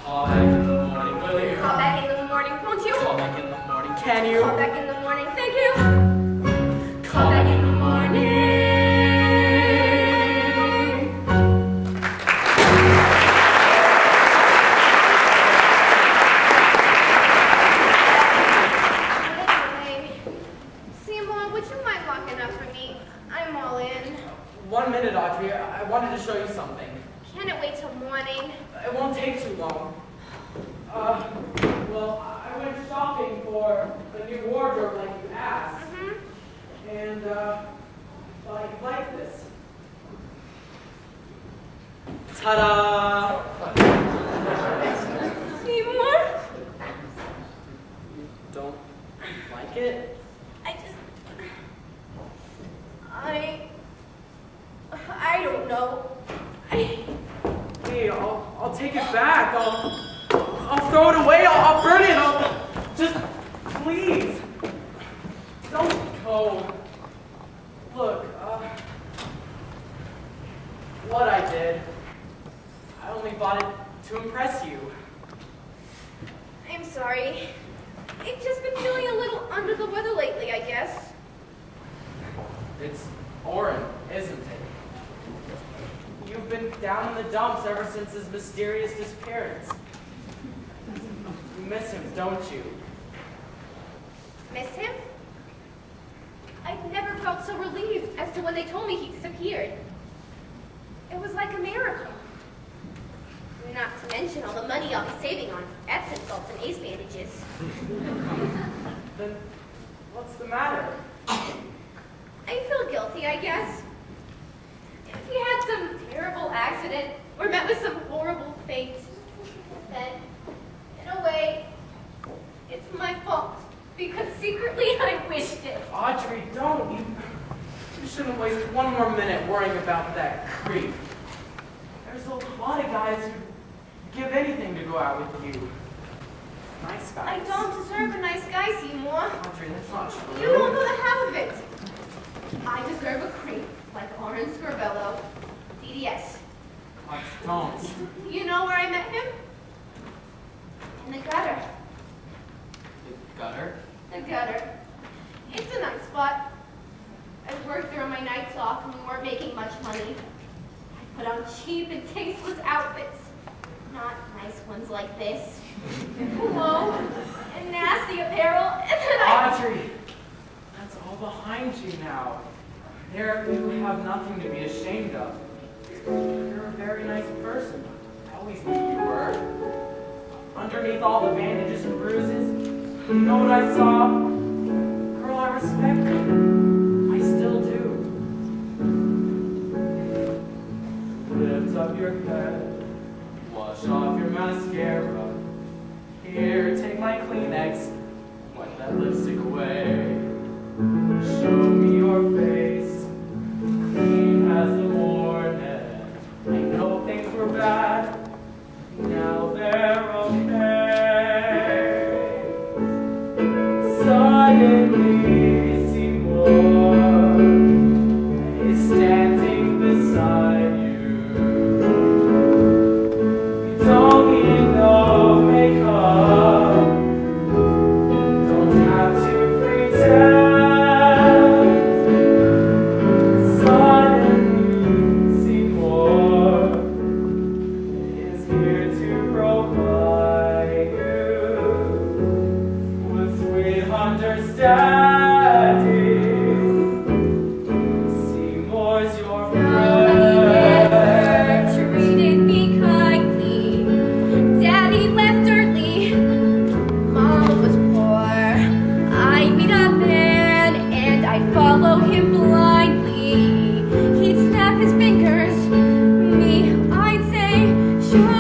Call back in the morning, will you? Call back in the morning, won't you? Call back in the morning, can you? Call back in the morning, thank you. Call back in the morning. Anyway, Seymour, would you mind locking up for me? I'm all in. 1 minute, Audrey. I wanted to show you something. Can it wait till morning? It won't take too long. Well, I went shopping for a new wardrobe like you asked. And, thought you'd like this. Ta-da! Seymour? Don't like it? I don't know. Hey, I'll take it back. I'll throw it away. I'll burn it. Just please don't go. Look, what I did, I only bought it to impress you. I'm sorry. I've just been feeling a little under the weather lately, I guess. It's Oren, isn't it? You've been down in the dumps ever since his mysterious disappearance. You miss him, don't you? Miss him? I've never felt so relieved as to when they told me he disappeared. It was like a miracle. Not to mention all the money I'll be saving on Epsom salts and ace bandages. Then what's the matter? I feel guilty, I guess. If he had some terrible accident or met with some horrible fate, then, in a way, it's my fault. Because secretly I wished it. Audrey, don't. You shouldn't waste 1 more minute worrying about that creep. There's a lot of guys who give anything to go out with you. Nice guys. I don't deserve a nice guy, Seymour. Audrey, that's not true. You don't know the half of it. I deserve a creep like Oren Scorbello, DDS. I don't. You know where I met him? In the gutter. The gutter? The gutter. It's a nice spot. I worked there on my nights off and we weren't making much money. I put on cheap and tasteless outfits. Not nice ones. costumes like this. Hello, and nasty apparel, and then Audrey, that's all behind you now. There are people who have nothing to be ashamed of. You're a very nice person. I always knew you were. Underneath all the bandages and bruises, you know what I saw? Girl, I respect you. I still do. Lift up your head, wash off your mascara. Here, take my Kleenex, wipe that lipstick away. Show me your face, clean as the morning. I know things were bad, now they're okay. Suddenly, Seymour is standing beside you. You don't need no makeup, don't have to pretend. Suddenly, Seymour is here to provide you with sweet understanding. Seymour's your friend. treated me kindly. Daddy left early. Mom was poor. I'd meet a man and I'd follow him blindly. He'd snap his fingers. Me, I'd say, sure.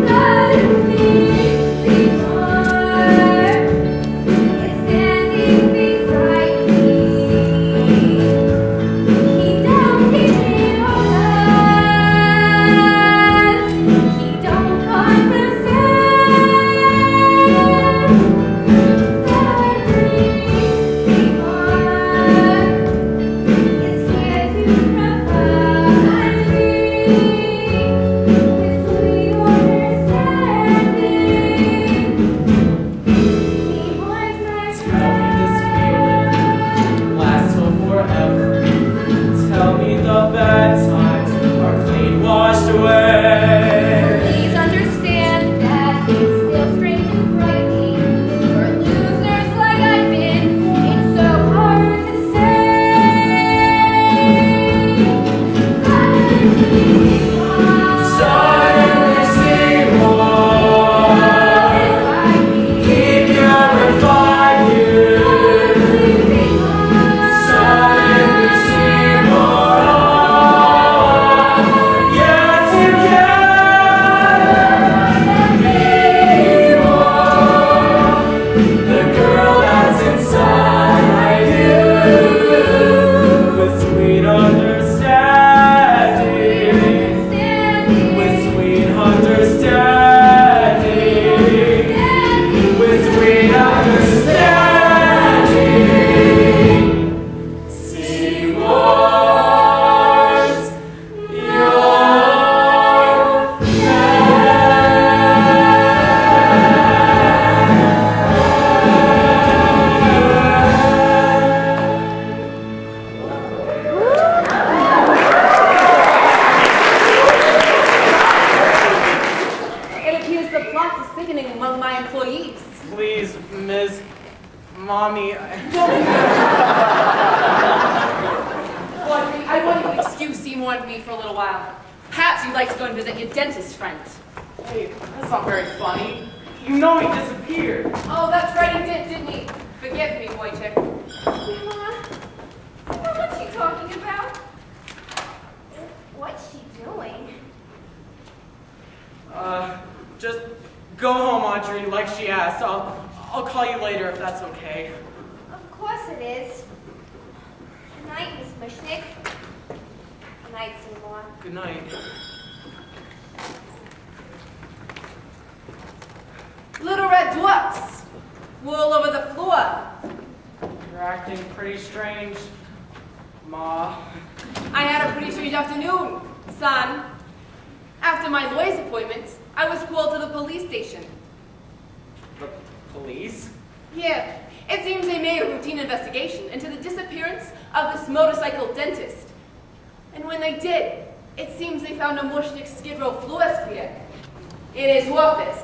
Suddenly, Seymour is standing beside me. He don't give me no less. He don't condescend. Suddenly, Seymour is here to provide me with sweet understanding. Seymour's my Tell me this feeling lasts till forever. Tell me the bad times are clean washed away. Please understand that it's still strange and frightening. For losers like I've been, it's so hard to say. Suddenly, Seymour, he purified you. Suddenly, Seymour, yet together, the girl that's inside you, with sweet understanding, with sweet understanding, with sweet understanding. Seymour's your It appears the plot is thickening among my employees. Please, Ms. Mommy. Audrey, I want you to excuse Seymour and me for a little while. Perhaps you'd like to go and visit your dentist friend. Wait, that's not very funny. You know he disappeared. Oh, that's right, he did, didn't he? Forgive me, Wojciech. Grandma, what's she talking about? What's she doing? Just go home, Audrey, like she asked. I'll call you later if that's okay. Of course it is. Good night, Miss Mushnick. Good night, Seymour. Good night. Little red dwarfs. Wool over the floor. You're acting pretty strange, Ma. I had a pretty strange afternoon, son. After my lawyer's appointment, I was called to the police station. The police? Yeah, it seems they made a routine investigation into the disappearance of this motorcycle dentist. And when they did, It seems they found a Mushnik Skid Row florist here. In his office.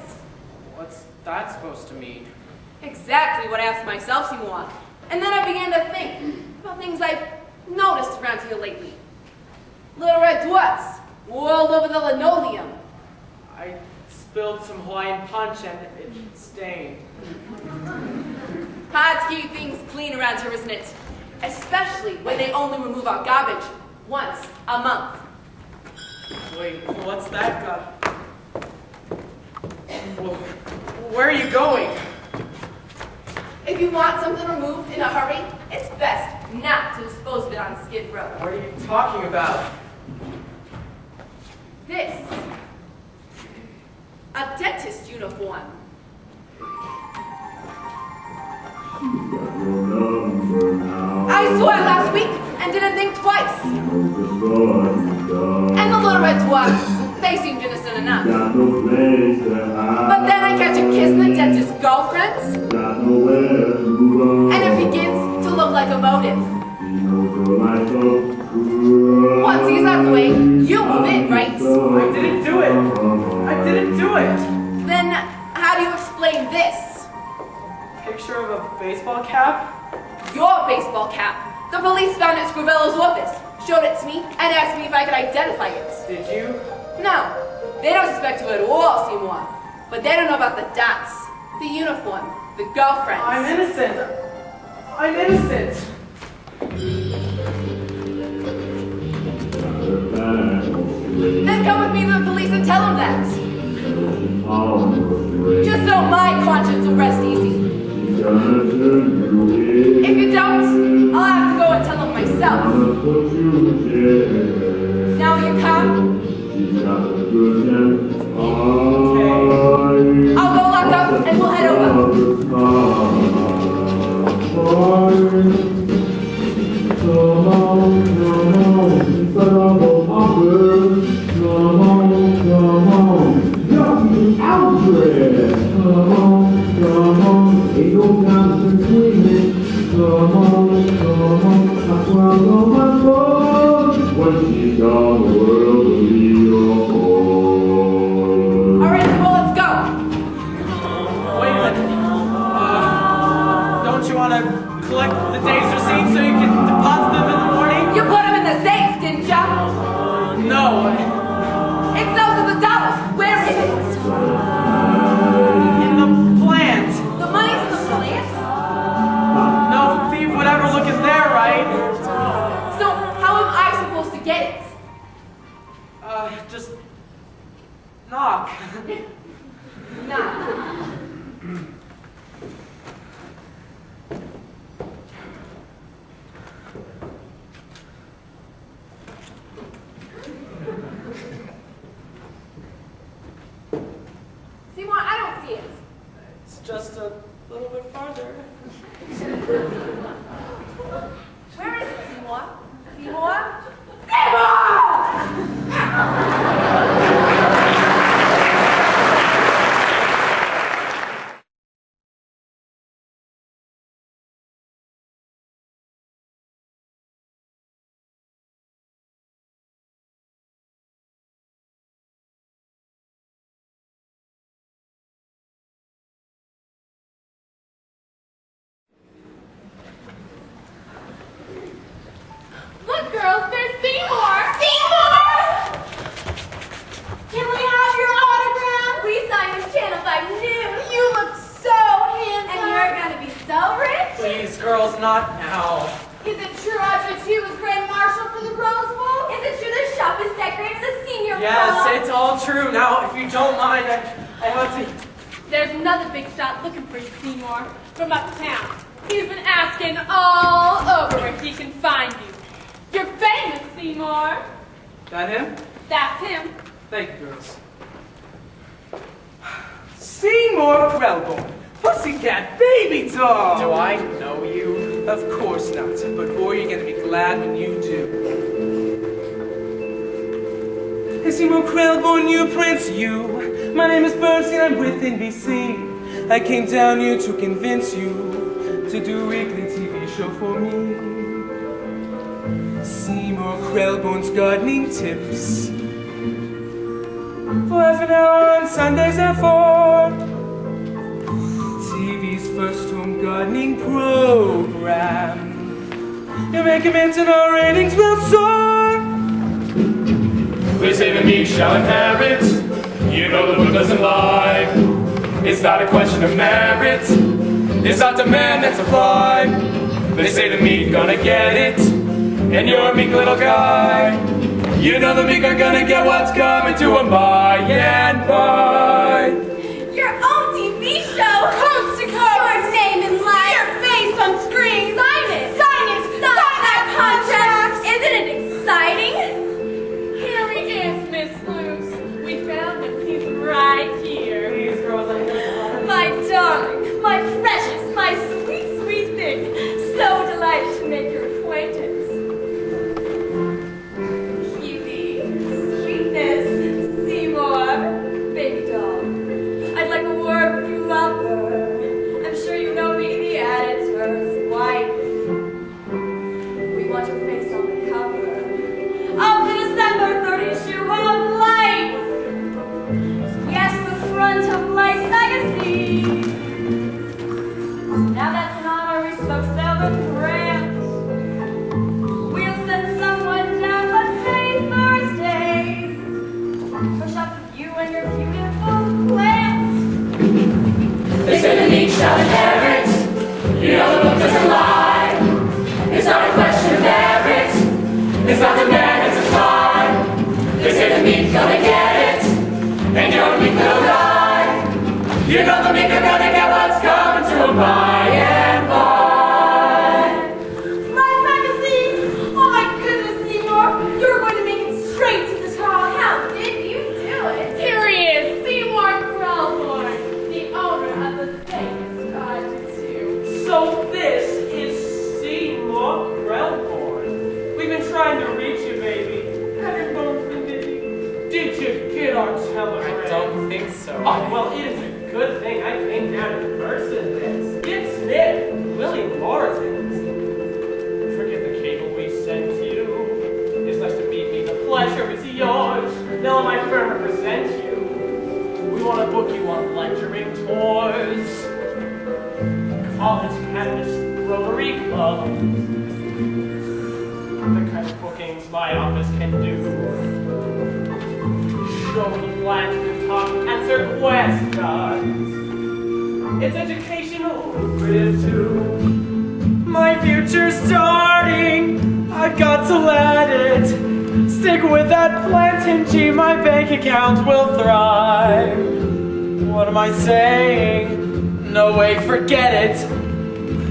What's that supposed to mean? Exactly what I asked myself, Seymour. And then I began to think about things I've noticed around here lately. Little red dots all over the linoleum. I spilled some Hawaiian punch and it stained. Hard to keep things clean around here, isn't it? Especially when they only remove our garbage once a month. Wait, what's that got? Where are you going? If you want something removed in a hurry, it's best not to dispose of it on Skid Row. What are you talking about? This. A dentist uniform. I saw it last week and didn't think twice. And the little red dwarfs, they seemed innocent enough. But then I catch a kiss in the dentist's girlfriend's, and it begins to look like a motive. Once he's out of the way, you move in, right? I didn't do it. I didn't do it. Then how do you explain this? Picture of a baseball cap? Your baseball cap. The police found it at Scrivello's office, showed it to me, and asked me if I could identify it. Did you? No, they don't suspect you at all, Seymour. But they don't know about the dots, the uniform, the girlfriends. I'm innocent. I'm innocent. Then come with me to the police and tell them that. Just so my conscience will rest easy. If you don't, I'll have to go and tell them myself. Now will you come? I'll go lock up and we'll head over. Alright, well, let's go. Wait a minute. Don't you want to collect the day's receipts so you can deposit them in the morning? You put them in the safe, didn't ya? No. It's thousands of dollars. Where is it? In the plant. The money's in the plant? No thief would ever look in there, right? So how am I supposed to get it? Just knock. Nah. Seymour, I don't see it. It's just a little bit farther. Where is it, Seymour? Seymour? Look, girls, there's Seymour! Seymour! Can we have your autograph? We saw you Channel 5 News. You look so handsome. And you're gonna be so rich. Please, girls, not now. Is it true Audrey T was Grand Marshal for the Rose Bowl? Is it true the shop is decorated for the senior Yes, prom? it's all true. Now, if you don't mind, I want to... There's another big shot looking for you, Seymour, from uptown. He's been asking all over where he can find you. You're famous, Seymour. That him? That's him. Thank you, girls. Seymour Krelborn, Pussycat Baby Doll! Do I know you? Of course not, but boy, you're gonna be glad when you do. Hey, Seymour Krelborn, you prince, you. My name is Bernstein, I'm with NBC. I came down here to convince you to do a weekly TV show for me. Seymour Krellbone's gardening tips. For half an hour on Sundays at 4. TV's first home gardening program. You make a mint and our ratings will soar. They say the meek shall inherit. You know the book doesn't lie. It's not a question of merit. It's not demand and supply. They say the meek gonna get it, and you're a meek little guy. You know the meek are gonna get what's coming to them by and by. Your own TV show! Coast to coast! Your name in lights! Your face on screen! Sign it! Sign it! Sign that contract! Isn't it exciting? Here he is, Miss Luce. We found him. He's right here. These girls are My darling, my precious, my sweet, sweet thing. So delighted to make your acquaintance. Cutie, sweetness, Seymour, baby doll. I'd like a word with you, lover. I'm sure you know me, the editor's wife. We want your face on the cover of the December 3rd issue of Life. Yes, the front of Life magazine. Now that's an honor we so seldom grant. We'll send someone down, let's say Thursday, for shots of you and your beautiful plants. They say the meek shall inherit. You know the book doesn't lie. It's not a question of merit. It's not demand, it's supply. They say the meek gonna get it, and you're a meek little guy. You know the meek are gonna get what's coming to them by and by. Life magazine! Oh my goodness, Seymour! You're going to make it straight to the top. How did you do it? Here he is, Seymour Krellborn, the owner of the famous Garden 2. So this is Seymour Krellborn. We've been trying to reach you, baby. Have your phone been busy? Did you get our telegram? I don't think so. Oh, well, it is a good thing I came down in person then. Skip Smith, Willie Morrison. Forget the cable we sent you. It's nice to meet me. The pleasure is yours. Now let my firm represent you. We want to book you on lecturing tours, college campus Rotary Club, the kind of bookings my office can do. Show the black and talk, answer questions. It's educational, lucrative too. My future's starting, I've got to let it. Stick with that plantain G, my bank account will thrive. What am I saying? No way, forget it.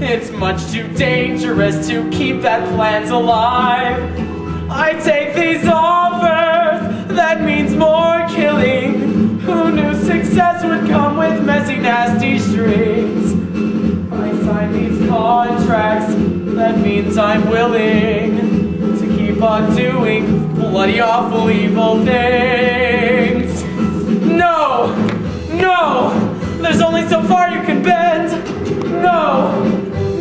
It's much too dangerous to keep that plant alive. I take these offers, that means more killing. Who knew success would come with messy, nasty strings? I sign these contracts, that means I'm willing to keep on doing bloody awful evil things. No, no, there's only so far you can bend. No,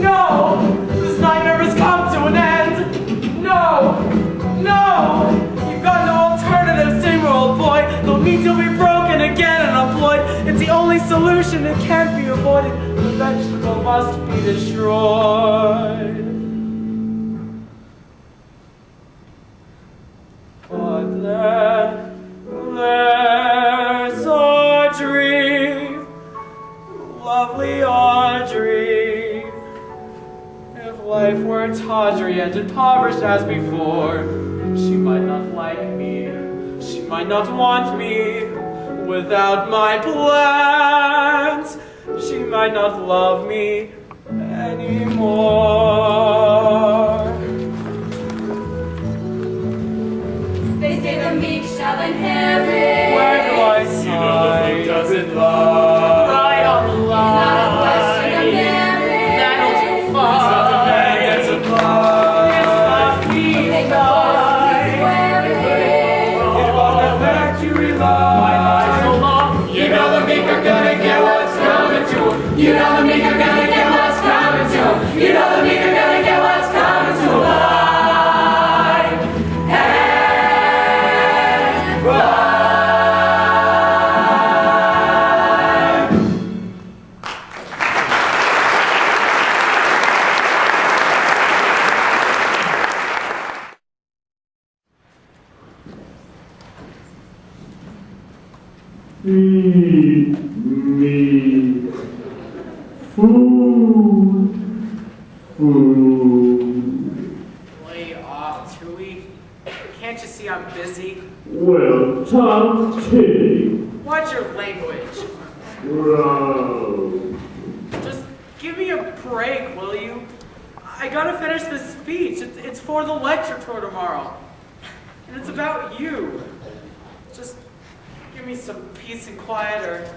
no, this nightmare has come to an end. No, no, you've got no alternative, Seymour, old boy. They'll need to be broken again and employed. It's the only solution, it can't be avoided. The vegetable must be destroyed. But then there's Audrey, lovely Audrey. If life were tawdry and impoverished as before, she might not like me, she might not want me. Without my plans, she might not love me anymore. They say the meek shall inherit. Where do I You know the sign? book doesn't lie. Right on the line. It's not a question of merit. That'll do It's not fine. demand and supply. It's not me. They go swear it. It's on the fact you rely. So long. You know the meek are gonna get what's coming to them. You know the meek are gonna get what's coming to them. You know the meek are gonna get what's coming to them. Feed me. Food. Food. Lay off, Tui. Can't you see I'm busy? Well, Tom Titty. Watch your language. Bro. Just give me a break, will you? I gotta finish this speech. It's for the lecture tour tomorrow. And it's about you. Just give me some peace and quiet,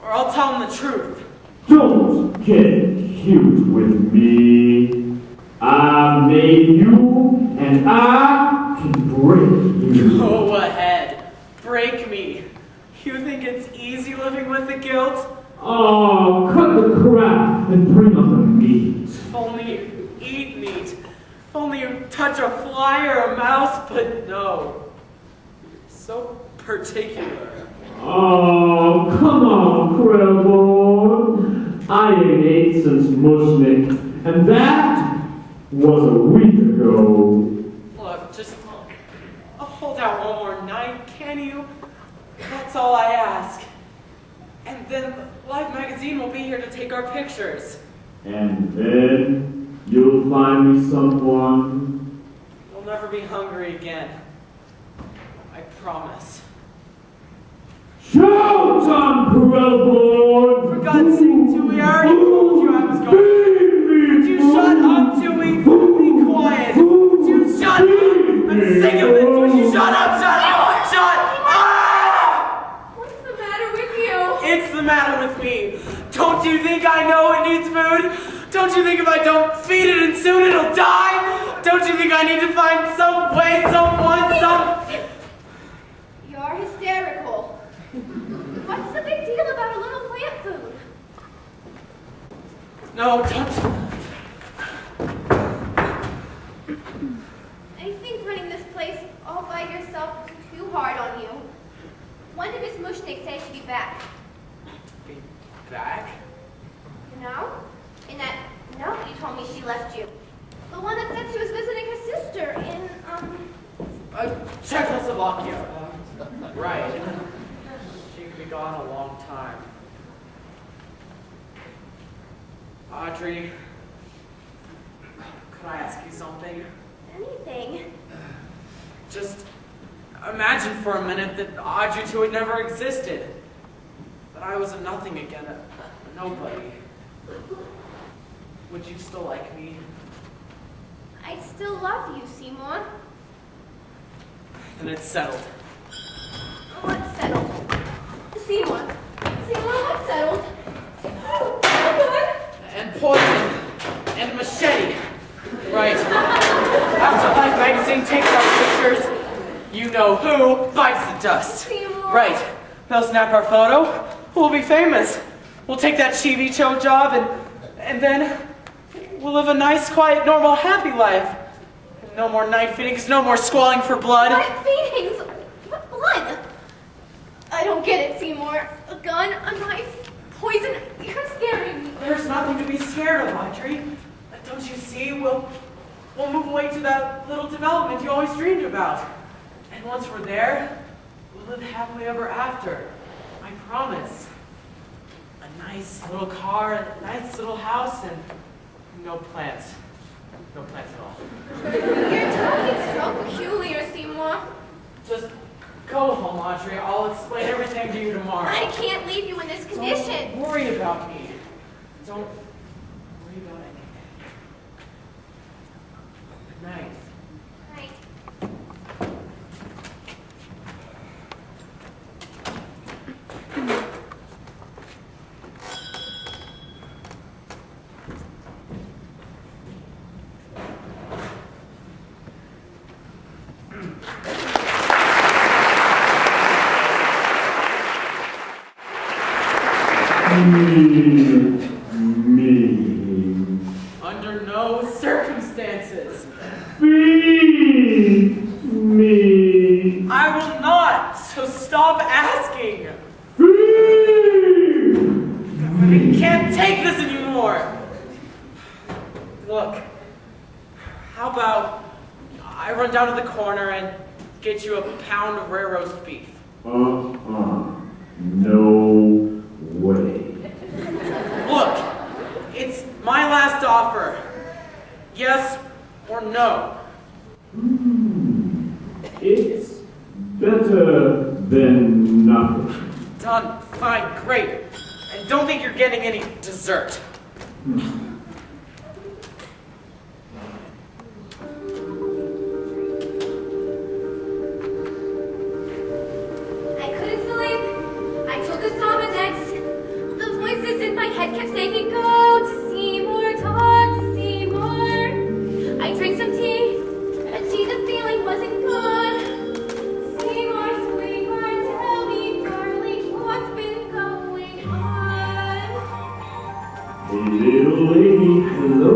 or I'll tell them the truth. Don't get cute with me. I made you, and I can break you. Go ahead. Break me. You think it's easy living with the guilt? Oh, cut the crap and bring on the meat. If only you eat meat. If only you touch a fly or a mouse, but no. You're so particular. Oh, come on, Krellborn. I ain't ate since Mushnik, and that was a week ago. Look, just hold out one more night, can you? That's all I ask. And then Life Magazine will be here to take our pictures. And then you'll find me someone. We'll never be hungry again. I promise. Showtime, Krellborn! For God's sake, Tui, I already told you I was going to. Would you shut up, Tui? Be quiet. Would you shut up? I'm sick of this. Would you shut up? Shut up! Shut up! What's the matter with you? It's the matter with me. Don't you think I know it needs food? Don't you think if I don't feed it and soon it'll die? Don't you think I need to find some way, someone, some... You're hysterical. What's the big deal about a little plant food? No, don't... I think running this place all by yourself is too hard on you. When did Miss Mushnik say she'd be back? Be back? You know? In that note you told me she left you. The one that said she was visiting her sister in, Czechoslovakia. Right. She could be gone a long time. Audrey, could I ask you something? anything. Just imagine for a minute that Audrey 2 had never existed. That I was a nothing again, a nobody. Would you still like me? I still love you, Seymour. Then it's settled. What's settled? Seymour. Seymour, what's settled? Oh, good. And poison. And machete. Right. After Life Magazine takes our pictures, you know who bites the dust. Seymour. Right. They'll snap our photo. We'll be famous. We'll take that TV show job and then we'll live a nice, quiet, normal, happy life. No more night feedings, no more squalling for blood. What feelings? What blood? I don't get it, Seymour. A gun, a knife, poison. You're scaring me. There's nothing to be scared of, Audrey. Don't you see? We'll move away to that little development you always dreamed about. And once we're there, we'll live happily ever after. I promise. A nice little car, a nice little house, and no plants. No plants at all. You're talking so peculiar, Seymour. Just go home, Audrey. I'll explain everything to you tomorrow. I can't leave you in this condition. Don't worry about me. Don't worry about anything. Good night. Right. Me. Under no circumstances. Feed me. I will not, so stop asking. Feed. I can't take this anymore. Look, how about I run down to the corner and get you a pound of rare roast beef? No way. Look, it's my last offer. Yes or no? It's better than nothing. Done. Fine. Great. And don't think you're getting any dessert. I couldn't sleep. I took a Sominex. The voices in my head kept saying, go to Seymour, talk to Seymour. I drank some tea, but gee, the feeling wasn't good. Seymour, sweetheart, tell me, darling, what's been going on? Hey, little lady, hello.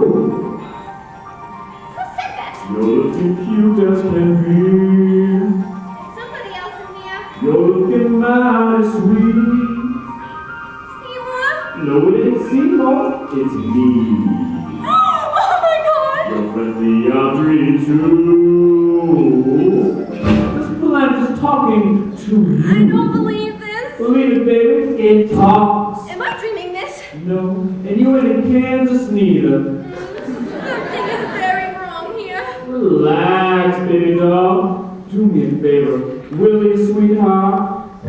Who said that? You're looking cute as can be. Somebody else in here. You're looking mighty sweet. Seymour? No, it ain't Seymour, it's me. Oh my God! Your friendly Audrey, too. This plant is talking to you. I don't believe this. Believe it, baby, it talks. Am I dreaming this? No, and you ain't in Kansas neither. Something is very wrong here. Relax, baby doll. Do me a favor, will you, sweetheart? A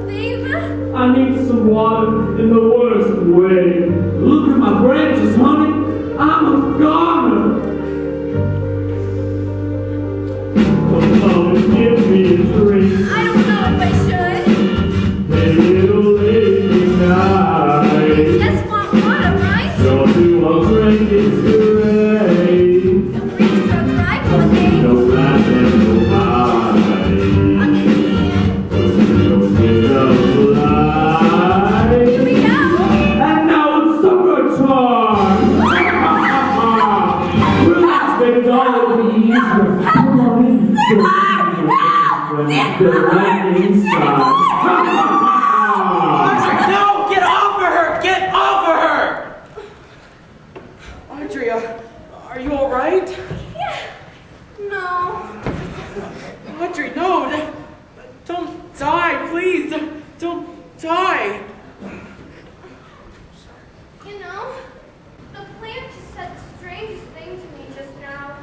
favor? I need some water in the worst way. Look at my branches, honey. I'm a goner. Come on and give me a drink. I don't know if I should. Hey, little lady, night. Just want water, right? Don't do I'll drink it great. The bridge goes right for me. No laugh and no high. Here we go. And now it's supper time! Relax, baby doll, it'll be easier. Come on in. The light inside. No! Get off of her! Get off of her! Andrea, are you all right? Yeah. No. Audrey, no! Don't die, please! Don't die! You know, the plant just said the strangest thing to me just now.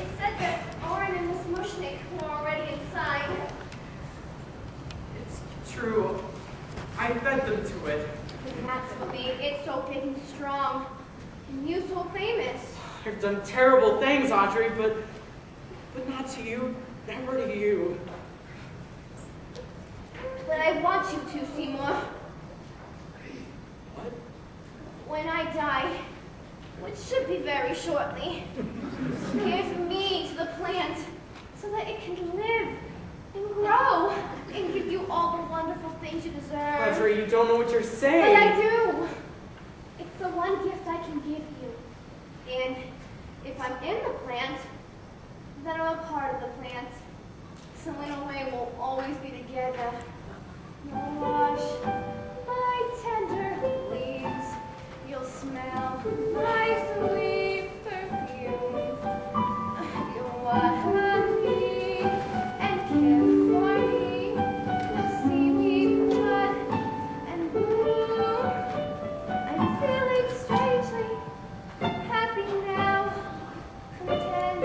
It said that Oren and Miss Mushnick were already inside. It's true. I fed them to it. That's what made it so big and strong. And you so famous. I've done terrible things, Audrey, but not to you. Never to you. But I want you to, Seymour. What? When I die, which should be very shortly, give me to the plant so that it can live and grow and give you all the wonderful things you deserve. Audrey, you don't know what you're But saying. I do. It's the one gift I can give you. And if I'm in the plant, then I'm a part of the plant. So in a way, we'll always be together. You'll wash my tender leaves. You'll smell my sweet perfume. You'll welcome me and care for me. You'll see me bud and bloom. I'm feeling strangely happy now, content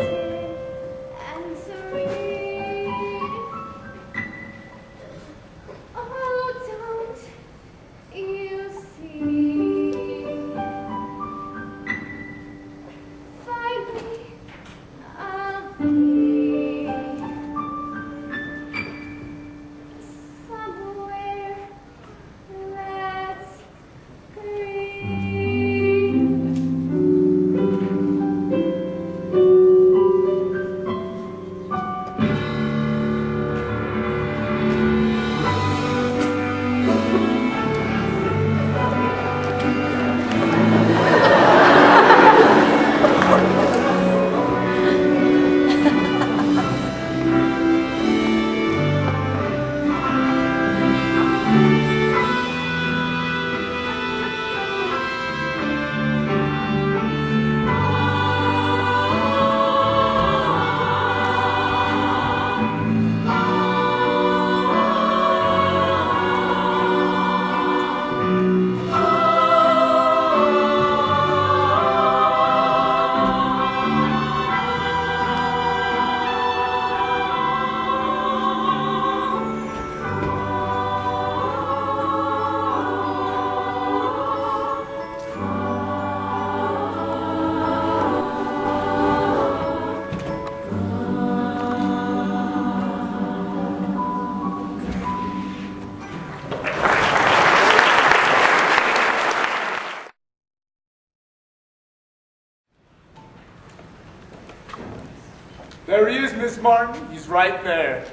Miss Martin. He's right there.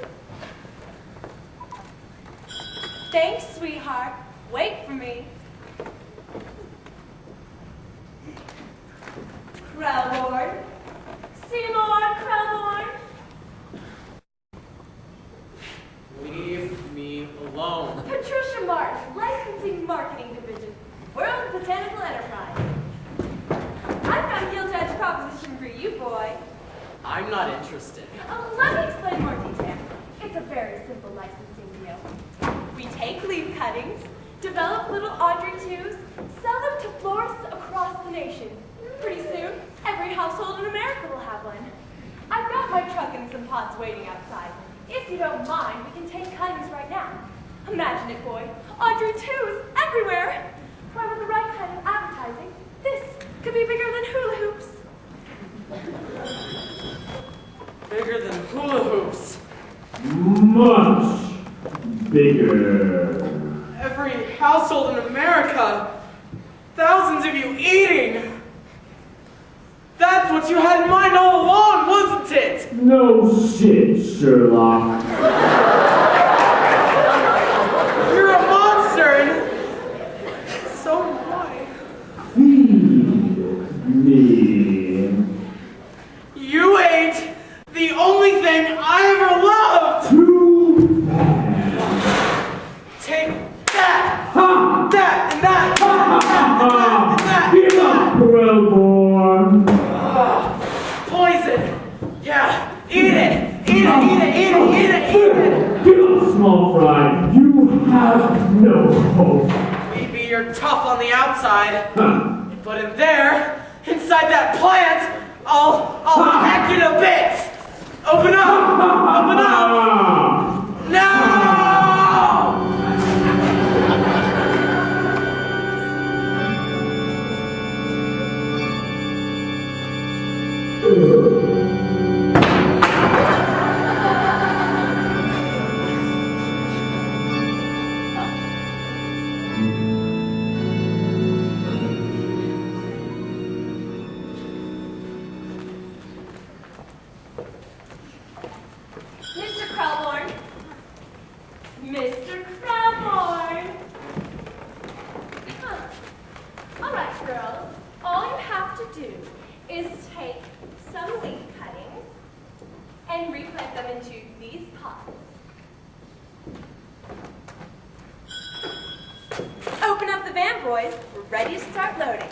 Thanks, sweetheart. Wait for me. Krellborn. Seymour Krellborn. Leave me alone. Patricia Martin, Licensing Marketing Division, World Botanical Enterprise. I've got a Guild Judge proposition for you, boy. I'm not interested. Let me explain more detail. It's a very simple licensing deal. We take leaf cuttings, develop little Audrey 2s, sell them to florists across the nation. Pretty soon, every household in America will have one. I've got my truck and some pots waiting outside. If you don't mind, we can take cuttings right now. Imagine it, boy. Audrey 2s everywhere. Why, with the right kind of advertising, this could be bigger than hula hoops. Bigger than hula hoops. Much bigger. Every household in America. Thousands of you eating. That's what you had in mind all along, wasn't it? No shit, Sherlock. You're a monster, and so am I. Feed me. You ate the only thing I ever loved. Too bad. Take that, Ha! that, and that, and that, Give up, Krellborn. Poison. Yeah, eat it, eat it, eat it, eat it, eat it, eat it. Give up, small fry. You have no hope. Maybe you're tough on the outside, Huh. but in there, inside that plant, I'll hack you to bits. Open up, open up. Ah! No! Mr. Krellborn. Mr. Krellborn. Huh. All right, girls. All you have to do is take some leaf cuttings and replant them into these pots. Open up the van, boys. We're ready to start loading.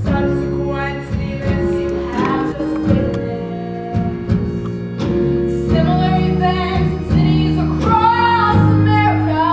Subsequently, this you have just witnessed. Similar events in cities across America.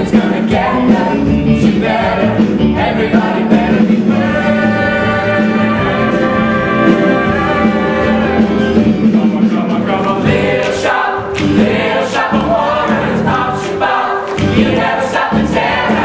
It's gonna get better. Everybody better be From a little shop of horrors, pops your bop. You never stop to tear